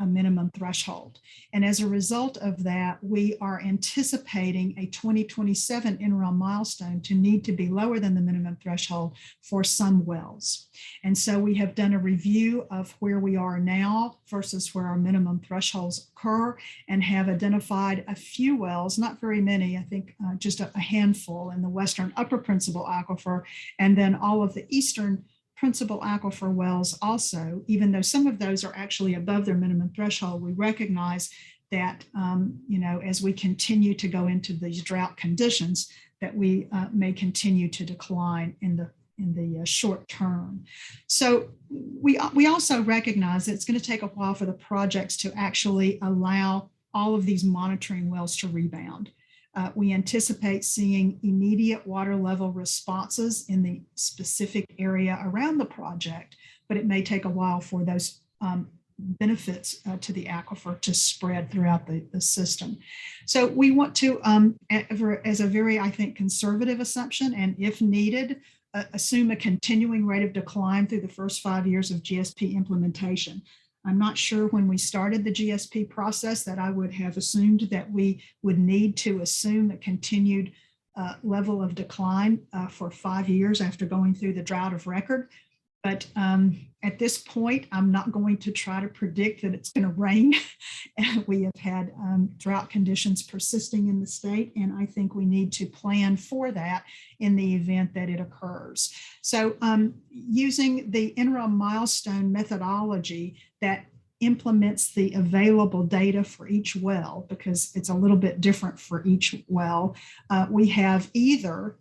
[SPEAKER 13] a minimum threshold. And as a result of that, we are anticipating a 2027 interim milestone to need to be lower than the minimum threshold for some wells. And so we have done a review of where we are now versus where our minimum thresholds occur, and have identified a few wells, not very many, I think just a handful in the western upper principal aquifer, and then all of the eastern principal aquifer wells also. Even though some of those are actually above their minimum threshold, we recognize that as we continue to go into these drought conditions, that we may continue to decline in the short term. So we also recognize that it's going to take a while for the projects to actually allow all of these monitoring wells to rebound. We anticipate seeing immediate water level responses in the specific area around the project, but it may take a while for those benefits to the aquifer to spread throughout the system. So we want to, as a very, I think, conservative assumption, and if needed, assume a continuing rate of decline through the first 5 years of GSP implementation. I'm not sure when we started the GSP process that I would have assumed that we would need to assume a continued level of decline for 5 years after going through the drought of record. But at this point, I'm not going to try to predict that it's going to rain. We have had drought conditions persisting in the state, and I think we need to plan for that in the event that it occurs. So using the interim milestone methodology that implements the available data for each well, because it's a little bit different for each well, we have either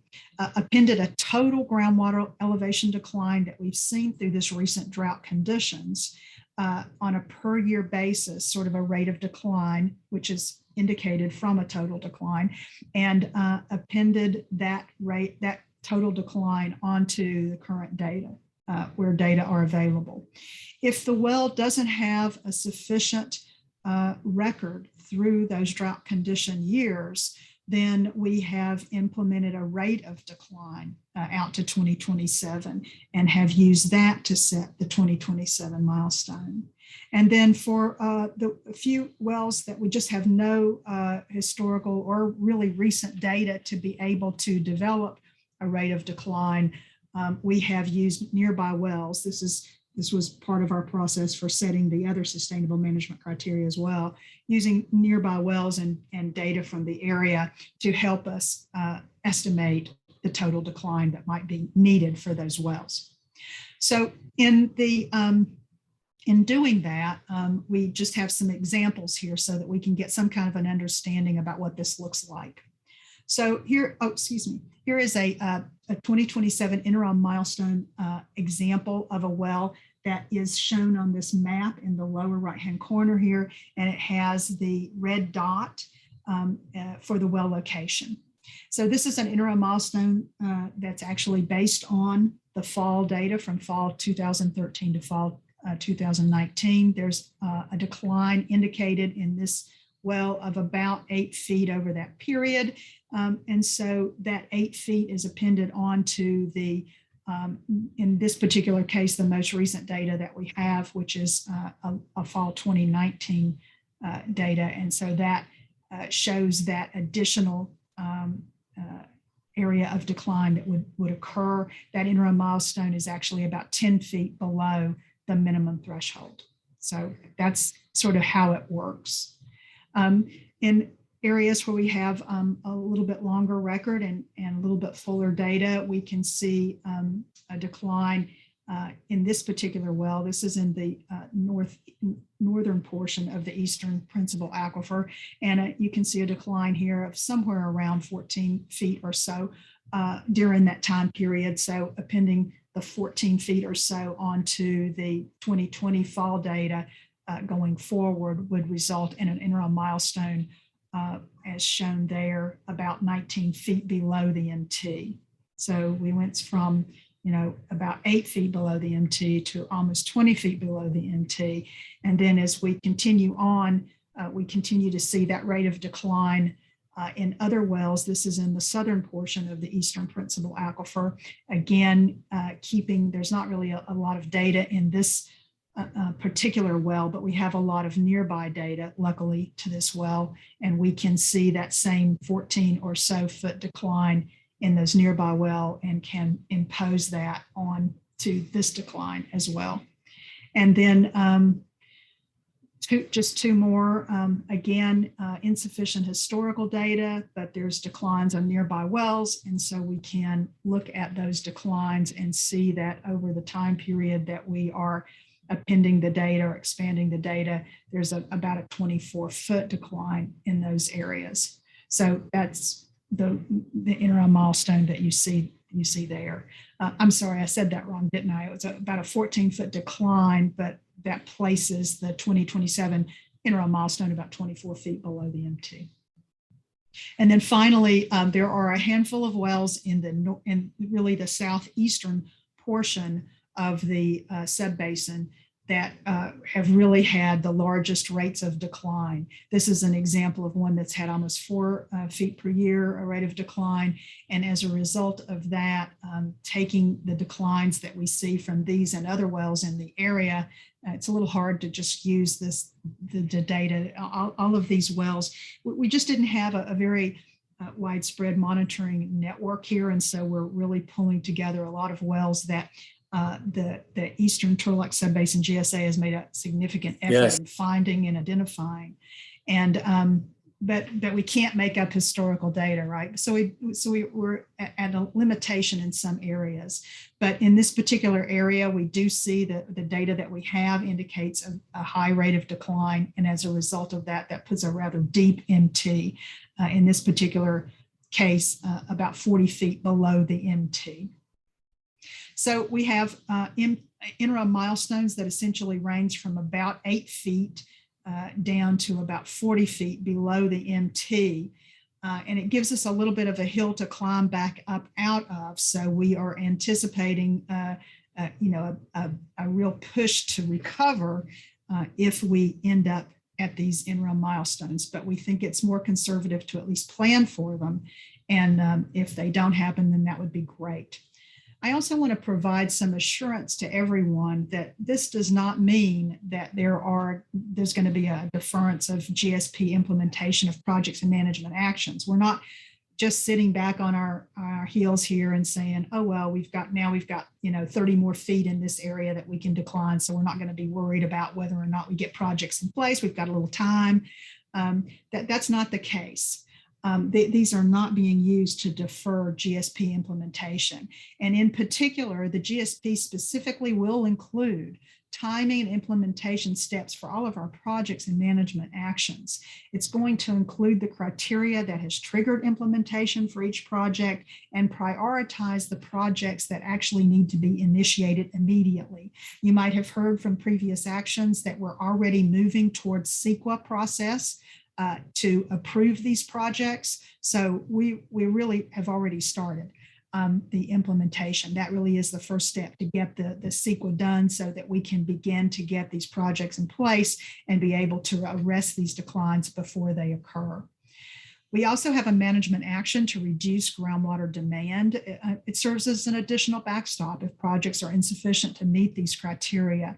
[SPEAKER 13] appended a total groundwater elevation decline that we've seen through this recent drought conditions on a per year basis, sort of a rate of decline, which is indicated from a total decline, and appended that rate, that total decline, onto the current data where data are available. If the well doesn't have a sufficient record through those drought condition years, then we have implemented a rate of decline out to 2027 and have used that to set the 2027 milestone. And then for the few wells that we just have no historical or really recent data to be able to develop a rate of decline, we have used nearby wells. This is this was part of our process for setting the other sustainable management criteria as well, using nearby wells and data from the area to help us estimate the total decline that might be needed for those wells. So in doing that, we just have some examples here so that we can get some kind of an understanding about what this looks like. So here, here is a 2027 interim milestone example of a well that is shown on this map in the lower right-hand corner here, and it has the red dot for the well location. So this is an interim milestone that's actually based on the fall data from fall 2013 to fall 2019. There's a decline indicated in this well of about 8 feet over that period. And so that 8 feet is appended onto the, in this particular case, the most recent data that we have, which is a fall 2019 data. And so that shows that additional area of decline that would occur. That interim milestone is actually about 10 feet below the minimum threshold. So that's sort of how it works. In areas where we have a little bit longer record and a little bit fuller data, we can see a decline in this particular well. This is in the northern portion of the eastern principal aquifer. And you can see a decline here of somewhere around 14 feet or so during that time period. So appending the 14 feet or so onto the 2020 fall data going forward would result in an interim milestone as shown there, about 19 feet below the MT. So we went from, about 8 feet below the MT to almost 20 feet below the MT. And then as we continue on, we continue to see that rate of decline in other wells. This is in the southern portion of the eastern principal aquifer. Again, there's not really a lot of data in this particular well, but we have a lot of nearby data, luckily, to this well, and we can see that same 14 or so foot decline in those nearby well and can impose that on to this decline as well. And then just two more, again, insufficient historical data, but there's declines on nearby wells. And so we can look at those declines and see that over the time period that we are appending the data or expanding the data, there's about a 24-foot decline in those areas. So that's the interim milestone that you see there. I'm sorry, I said that wrong, didn't I? It was about a 14-foot decline, but that places the 2027 interim milestone about 24 feet below the MT. And then finally, there are a handful of wells in really the southeastern portion of the Subbasin that have really had the largest rates of decline. This is an example of one that's had almost 4 feet per year a rate of decline. And as a result of that, taking the declines that we see from these and other wells in the area, it's a little hard to just use the data. All of these wells, we just didn't have a very widespread monitoring network here. And so we're really pulling together a lot of wells that the Eastern Turlock Subbasin GSA has made a significant effort in finding and identifying. And but we can't make up historical data, right? So we're at a limitation in some areas. But in this particular area, we do see that the data that we have indicates a high rate of decline. And as a result of that, that puts a rather deep MT. In this particular case, about 40 feet below the MT. So we have interim milestones that essentially range from about 8 feet down to about 40 feet below the MT. And it gives us a little bit of a hill to climb back up out of. So we are anticipating a real push to recover if we end up at these interim milestones. But we think it's more conservative to at least plan for them. And if they don't happen, then that would be great. I also want to provide some assurance to everyone that this does not mean that there's going to be a deference of GSP implementation of projects and management actions. We're not just sitting back on our heels here and saying, oh, well, we've got 30 more feet in this area that we can decline. So we're not going to be worried about whether or not we get projects in place. We've got a little time. That's not the case. These are not being used to defer GSP implementation. And in particular, the GSP specifically will include timing and implementation steps for all of our projects and management actions. It's going to include the criteria that has triggered implementation for each project and prioritize the projects that actually need to be initiated immediately. You might have heard from previous actions that we're already moving towards CEQA process to approve these projects. So we really have already started the implementation. That really is the first step to get the CEQA done so that we can begin to get these projects in place and be able to arrest these declines before they occur. We also have a management action to reduce groundwater demand. It serves as an additional backstop if projects are insufficient to meet these criteria.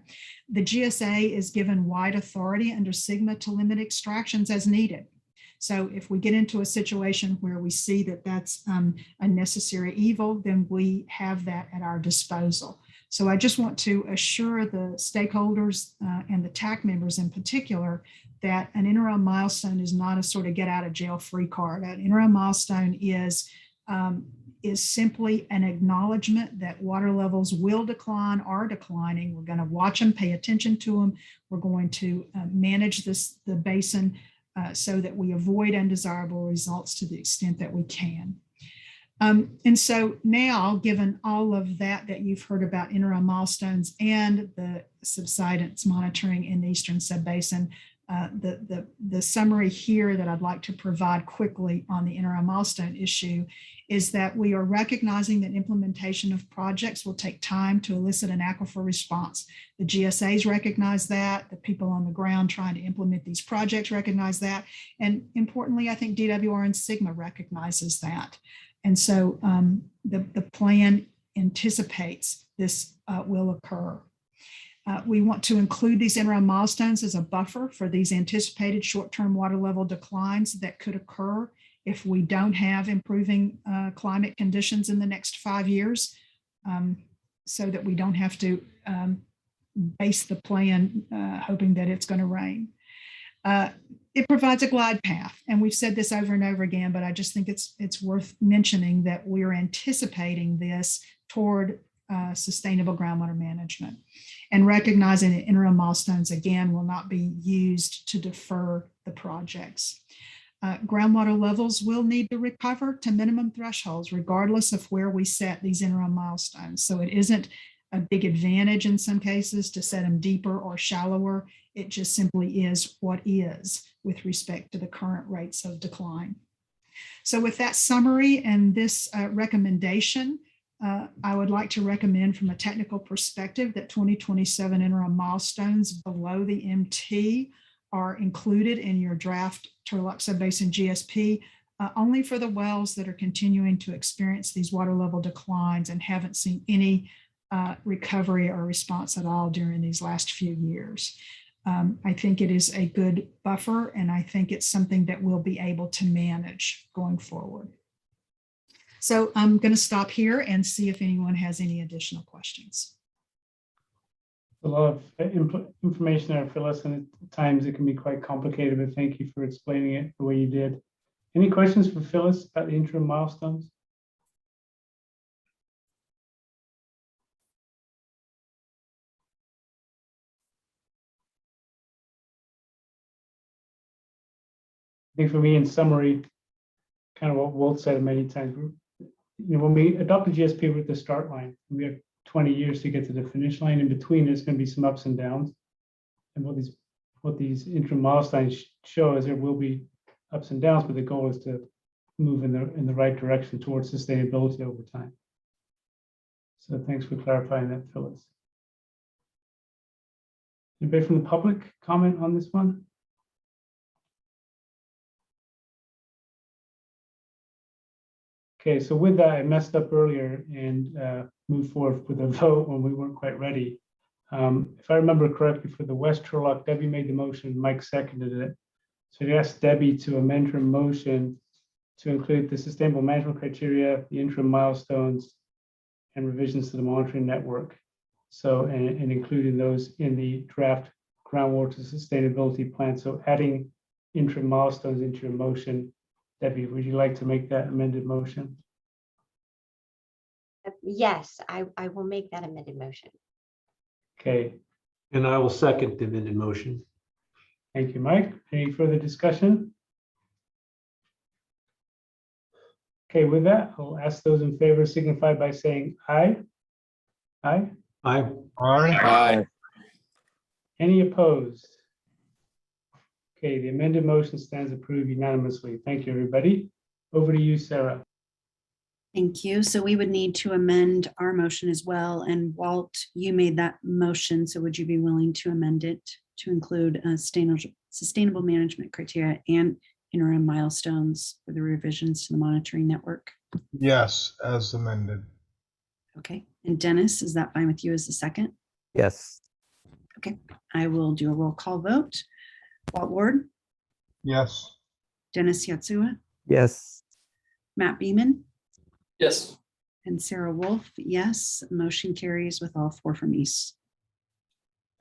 [SPEAKER 13] The GSA is given wide authority under SGMA to limit extractions as needed. So if we get into a situation where we see that that's a necessary evil, then we have that at our disposal. So I just want to assure the stakeholders and the TAC members in particular that an interim milestone is not a sort of get out of jail free card. An interim milestone is simply an acknowledgement that water levels will decline, are declining. We're going to watch them, pay attention to them. We're going to manage the basin so that we avoid undesirable results to the extent that we can. And so now, given all of that you've heard about interim milestones and the subsidence monitoring in the Eastern Subbasin, the summary here that I'd like to provide quickly on the interim milestone issue is that we are recognizing that implementation of projects will take time to elicit an aquifer response. The GSAs recognize that, the people on the ground trying to implement these projects recognize that, and importantly, I think DWR and SGMA recognizes that. And so the plan anticipates this will occur. We want to include these interim milestones as a buffer for these anticipated short-term water level declines that could occur if we don't have improving climate conditions in the next 5 years, so that we don't have to base the plan hoping that it's going to rain. It provides a glide path, and we've said this over and over again, but I just think it's worth mentioning that we're anticipating this toward sustainable groundwater management, and recognizing that interim milestones again will not be used to defer the projects. Groundwater levels will need to recover to minimum thresholds regardless of where we set these interim milestones. So it isn't a big advantage in some cases to set them deeper or shallower. It just simply is what is with respect to the current rates of decline. So with that summary and this recommendation, I would like to recommend from a technical perspective that 2027 interim milestones below the MT are included in your draft Turlock Subbasin GSP only for the wells that are continuing to experience these water level declines and haven't seen any recovery or response at all during these last few years. I think it is a good buffer, and I think it's something that we'll be able to manage going forward. So I'm going to stop here and see if anyone has any additional questions.
[SPEAKER 2] A lot of information there, Phyllis, and at times it can be quite complicated, but thank you for explaining it the way you did. Any questions for Phyllis about the interim milestones? I think for me, in summary, kind of what Walt said many times, when we adopt the GSP with the start line, we have 20 years to get to the finish line. In between, there's going to be some ups and downs. And what these interim milestones show is there will be ups and downs, but the goal is to move in the right direction towards sustainability over time. So thanks for clarifying that, Phyllis. Anybody from the public comment on this one? Okay, so with that, I messed up earlier and moved forward with a vote when we weren't quite ready. If I remember correctly, for the West Turlock, Debbie made the motion, Mike seconded it. So I asked Debbie to amend her motion to include the sustainable management criteria, the interim milestones, and revisions to the monitoring network. So, and including those in the draft groundwater sustainability plan. So adding interim milestones into your motion. Debbie, would you like to make that amended motion?
[SPEAKER 8] Yes, I will make that amended motion.
[SPEAKER 2] Okay,
[SPEAKER 15] And I will second the amended motion.
[SPEAKER 2] thank you, Mike. Any further discussion? Okay, with that, I'll ask those in favor signify by saying aye. Aye.
[SPEAKER 15] Aye.
[SPEAKER 4] Aye.
[SPEAKER 2] Any opposed? Okay, the amended motion stands approved unanimously. Thank you, everybody. Over to you, Sarah.
[SPEAKER 3] Thank you. So we would need to amend our motion as well. And Walt, you made that motion. So would you be willing to amend it to include sustainable management criteria and interim milestones for the revisions to the monitoring network?
[SPEAKER 6] Yes, as amended.
[SPEAKER 3] Okay. And Dennis, is that fine with you as the second?
[SPEAKER 12] Yes.
[SPEAKER 3] Okay. I will do a roll call vote. Walt Ward,
[SPEAKER 6] Yes.
[SPEAKER 3] Dennis Yatsua,
[SPEAKER 12] Yes.
[SPEAKER 3] Matt Beeman,
[SPEAKER 15] Yes.
[SPEAKER 3] and Sarah Wolf. Yes, motion carries with all four from East.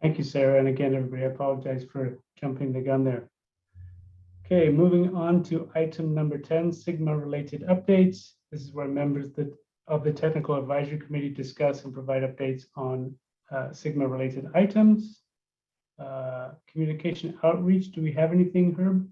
[SPEAKER 2] Thank you, Sarah. And again, everybody, I apologize for jumping the gun there. Okay, moving on to item number 10, Sigma-related updates. This is where members of the Technical Advisory Committee discuss and provide updates on Sigma-related items. Communication outreach, do we have anything, Herb?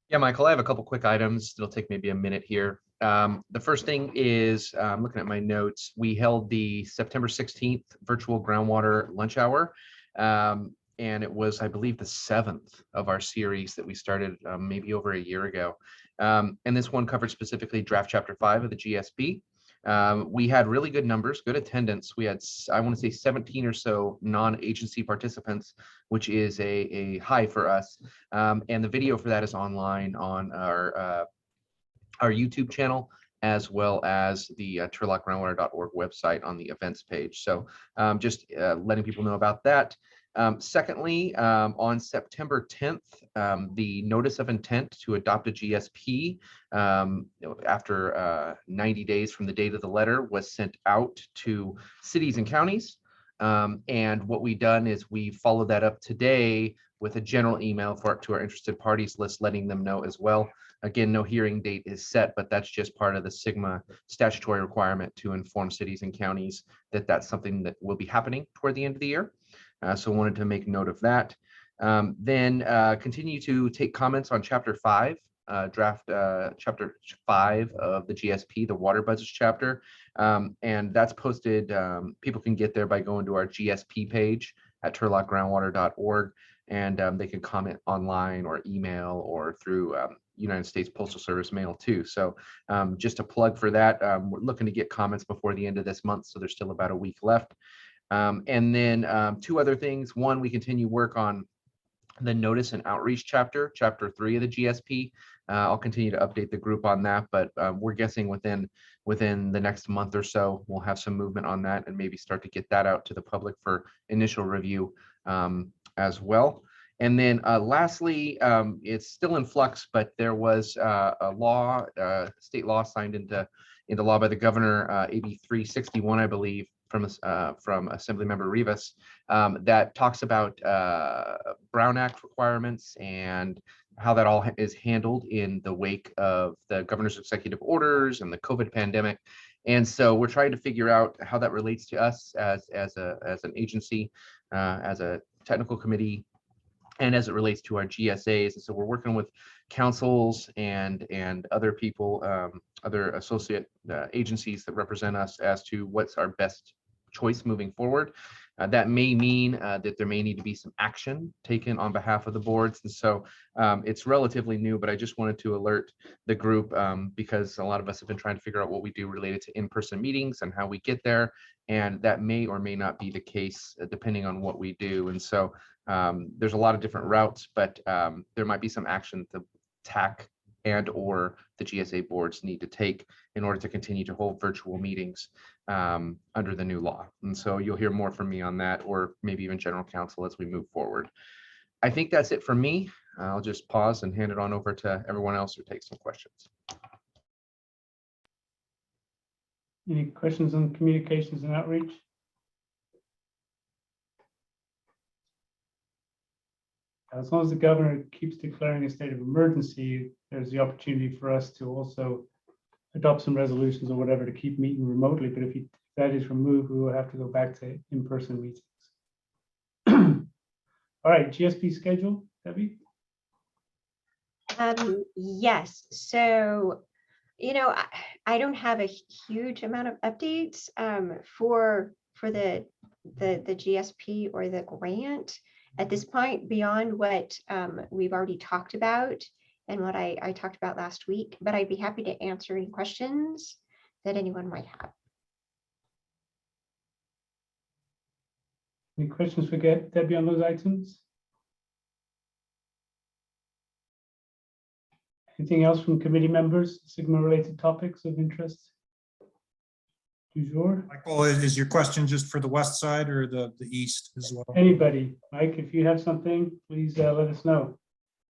[SPEAKER 1] Yeah, Michael, I have a couple quick items. It'll take maybe a minute here. The first thing is, I'm looking at my notes. We held the September 16th virtual groundwater lunch hour. And it was, I believe, the 7th of our series that we started maybe over a year ago. And this one covered specifically draft chapter 5 of the GSP. We had really good numbers, good attendance. We had, I want to say, 17 or so non-agency participants, which is a high for us. And the video for that is online on our YouTube channel, as well as the turlockgroundwater.org website on the events page. So just letting people know about that. Secondly, on September 10th, the notice of intent to adopt a GSP after 90 days from the date of the letter was sent out to cities and counties. And what we've done is we followed that up today with a general email to our interested parties list, letting them know as well. Again, no hearing date is set, but that's just part of the Sigma statutory requirement to inform cities and counties that that's something that will be happening toward the end of the year. So I wanted to make note of that. Then continue to take comments on chapter 5, draft chapter 5 of the GSP, the water budgets chapter. And that's posted, people can get there by going to our GSP page at turlockgroundwater.org, and they can comment online or email or through United States Postal Service mail too. So just a plug for that. We're looking to get comments before the end of this month, so there's still about a week left. And then two other things. One, we continue work on the notice and outreach chapter 3 of the GSP. I'll continue to update the group on that, but we're guessing within the next month or so, we'll have some movement on that and maybe start to get that out to the public for initial review as well. And then lastly, it's still in flux, but there was a law, state law signed into law by the governor, AB 361, I believe, from Assemblymember Rivas, that talks about Brown Act requirements and how that all is handled in the wake of the governor's executive orders and the COVID pandemic. And so we're trying to figure out how that relates to us as an agency, as a technical committee, and as it relates to our GSAs. And so we're working with councils and other people, other associate agencies that represent us as to what's our best choice moving forward. That may mean that there may need to be some action taken on behalf of the boards. And so it's relatively new, but I just wanted to alert the group because a lot of us have been trying to figure out what we do related to in-person meetings and how we get there. And that may or may not be the case depending on what we do. And so there's a lot of different routes, but there might be some action the TAC and or the GSA boards need to take in order to continue to hold virtual meetings under the new law. And so you'll hear more from me on that, or maybe even general counsel as we move forward. I think that's it for me. I'll just pause and hand it on over to everyone else who takes some questions.
[SPEAKER 2] Any questions on communications and outreach? As long as the governor keeps declaring a state of emergency, there's the opportunity for us to also adopt some resolutions or whatever to keep meeting remotely. But if that is removed, we will have to go back to in-person meetings. All right, GSP schedule, Debbie?
[SPEAKER 8] Yes, so, I don't have a huge amount of updates for the GSP or the grant at this point beyond what we've already talked about and what I talked about last week, but I'd be happy to answer any questions that anyone might have.
[SPEAKER 2] Any questions for Debbie on those items? Anything else from committee members, Sigma-related topics of interest? Du jour?
[SPEAKER 14] Michael, is your question just for the west side or the east as well?
[SPEAKER 2] Anybody? Mike, if you have something, please let us know.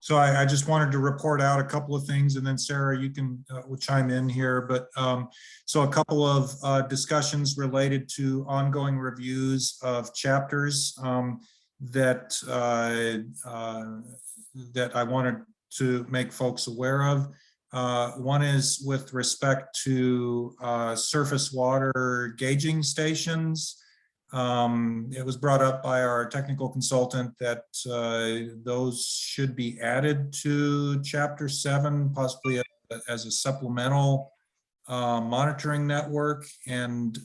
[SPEAKER 14] So I just wanted to report out a couple of things, and then Sarah, you can will chime in here. But so a couple of discussions related to ongoing reviews of chapters that I wanted to make folks aware of. One is with respect to surface water gauging stations. It was brought up by our technical consultant that those should be added to Chapter 7, possibly as a supplemental monitoring network. And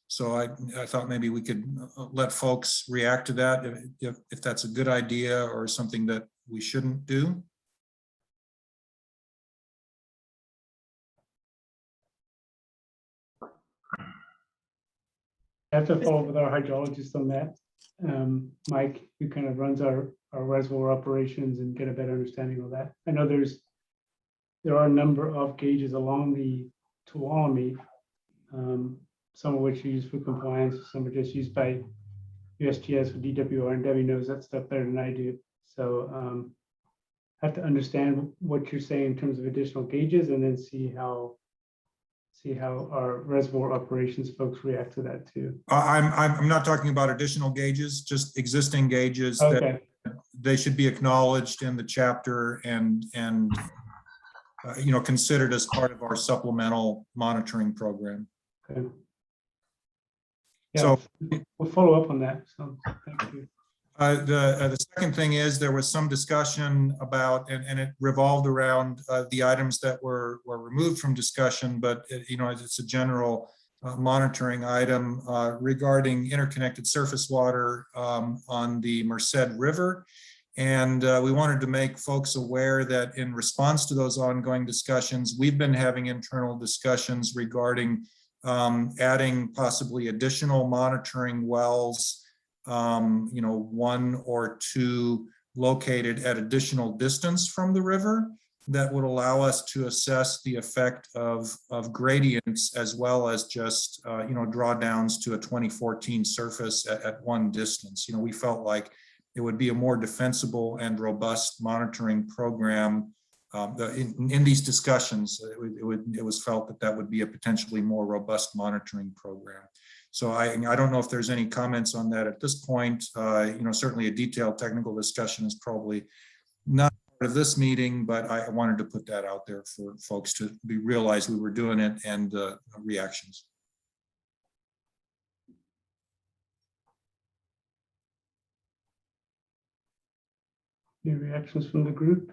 [SPEAKER 14] so I thought maybe we could let folks react to that if that's a good idea or something that we shouldn't do.
[SPEAKER 2] I have to follow up with our hydrologist on that. Mike, who kind of runs our reservoir operations, and get a better understanding of that. I know there are a number of gauges along the Tuolumne, some of which are used for compliance, some are just used by USGS or DWR, and Debbie knows that stuff better than I do. So I have to understand what you're saying in terms of additional gauges, and then see how our reservoir operations folks react to that too.
[SPEAKER 14] I'm not talking about additional gauges, just existing gauges.
[SPEAKER 2] Okay.
[SPEAKER 14] That they should be acknowledged in the chapter and considered as part of our supplemental monitoring program.
[SPEAKER 2] Okay. Yeah,
[SPEAKER 14] So
[SPEAKER 2] we'll follow up on that. So thank you.
[SPEAKER 14] The second thing is there was some discussion about, and it revolved around the items that were removed from discussion, but it's a general monitoring item regarding interconnected surface water on the Merced River. And we wanted to make folks aware that in response to those ongoing discussions, we've been having internal discussions regarding adding possibly additional monitoring wells, one or two located at additional distance from the river that would allow us to assess the effect of gradients as well as just, drawdowns to a 2014 surface at one distance. We felt like it would be a more defensible and robust monitoring program. In these discussions, it was felt that would be a potentially more robust monitoring program. So I don't know if there's any comments on that at this point. Certainly a detailed technical discussion is probably not part of this meeting, but I wanted to put that out there for folks to realize we were doing it and reactions.
[SPEAKER 2] Any reactions from the group?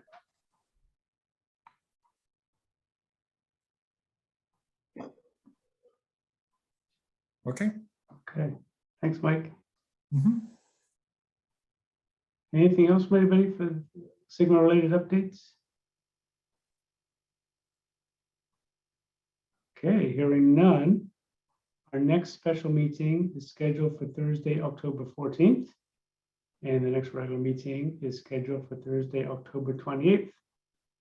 [SPEAKER 14] Okay.
[SPEAKER 2] Okay. Thanks, Mike.
[SPEAKER 14] Mm-hmm.
[SPEAKER 2] Anything else from anybody for Sigma-related updates? Okay, hearing none. Our next special meeting is scheduled for Thursday, October 14th. And the next regular meeting is scheduled for Thursday, October 28th.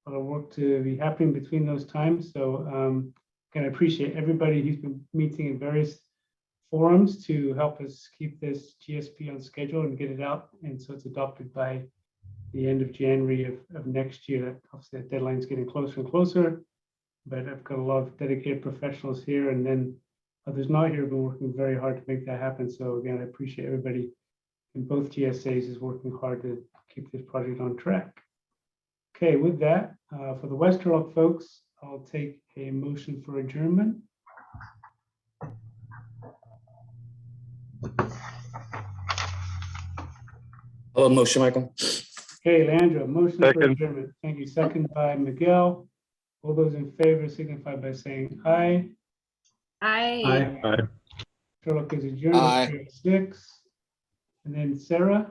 [SPEAKER 2] I'll work to be happening between those times. So I appreciate everybody who's been meeting in various forums to help us keep this GSP on schedule and get it out. And so it's adopted by the end of January of next year. Obviously, that deadline's getting closer and closer, but I've got a lot of dedicated professionals here, and then others not here have been working very hard to make that happen. So again, I appreciate everybody in both GSAs is working hard to keep this project on track. Okay, with that, for the West Turlock folks, I'll take a motion for adjournment.
[SPEAKER 4] Hello, motion, Michael.
[SPEAKER 2] Okay, Leandro, motion for
[SPEAKER 11] Second.
[SPEAKER 2] adjournment. Thank you. Second by Miguel. All those in favor signify by saying aye.
[SPEAKER 9] I,
[SPEAKER 11] Aye.
[SPEAKER 2] Turlock is adjourned.
[SPEAKER 4] Aye.
[SPEAKER 2] 6. And then Sarah,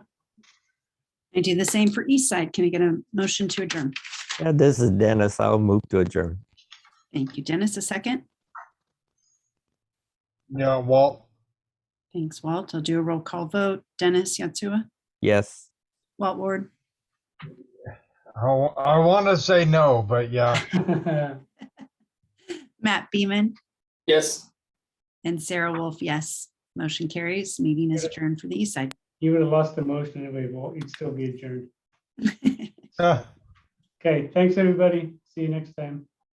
[SPEAKER 3] I do the same for East Side. Can I get a motion to adjourn?
[SPEAKER 12] Yeah, this is Dennis. I'll move to adjourn.
[SPEAKER 3] Thank you, Dennis. A second.
[SPEAKER 6] Yeah, Walt,
[SPEAKER 3] Thanks, Walt. I'll do a roll call vote. Dennis Yatsua,
[SPEAKER 12] Yes.
[SPEAKER 3] Walt Ward,
[SPEAKER 6] I want to say no, but yeah.
[SPEAKER 3] Matt Beeman,
[SPEAKER 15] Yes.
[SPEAKER 3] and Sarah Wolf. Yes. Motion carries. Meeting is adjourned for the East Side.
[SPEAKER 2] you would have lost the motion anyway, Walt. You'd still be adjourned.
[SPEAKER 6] Uh,
[SPEAKER 2] Okay, thanks, everybody. See you next time.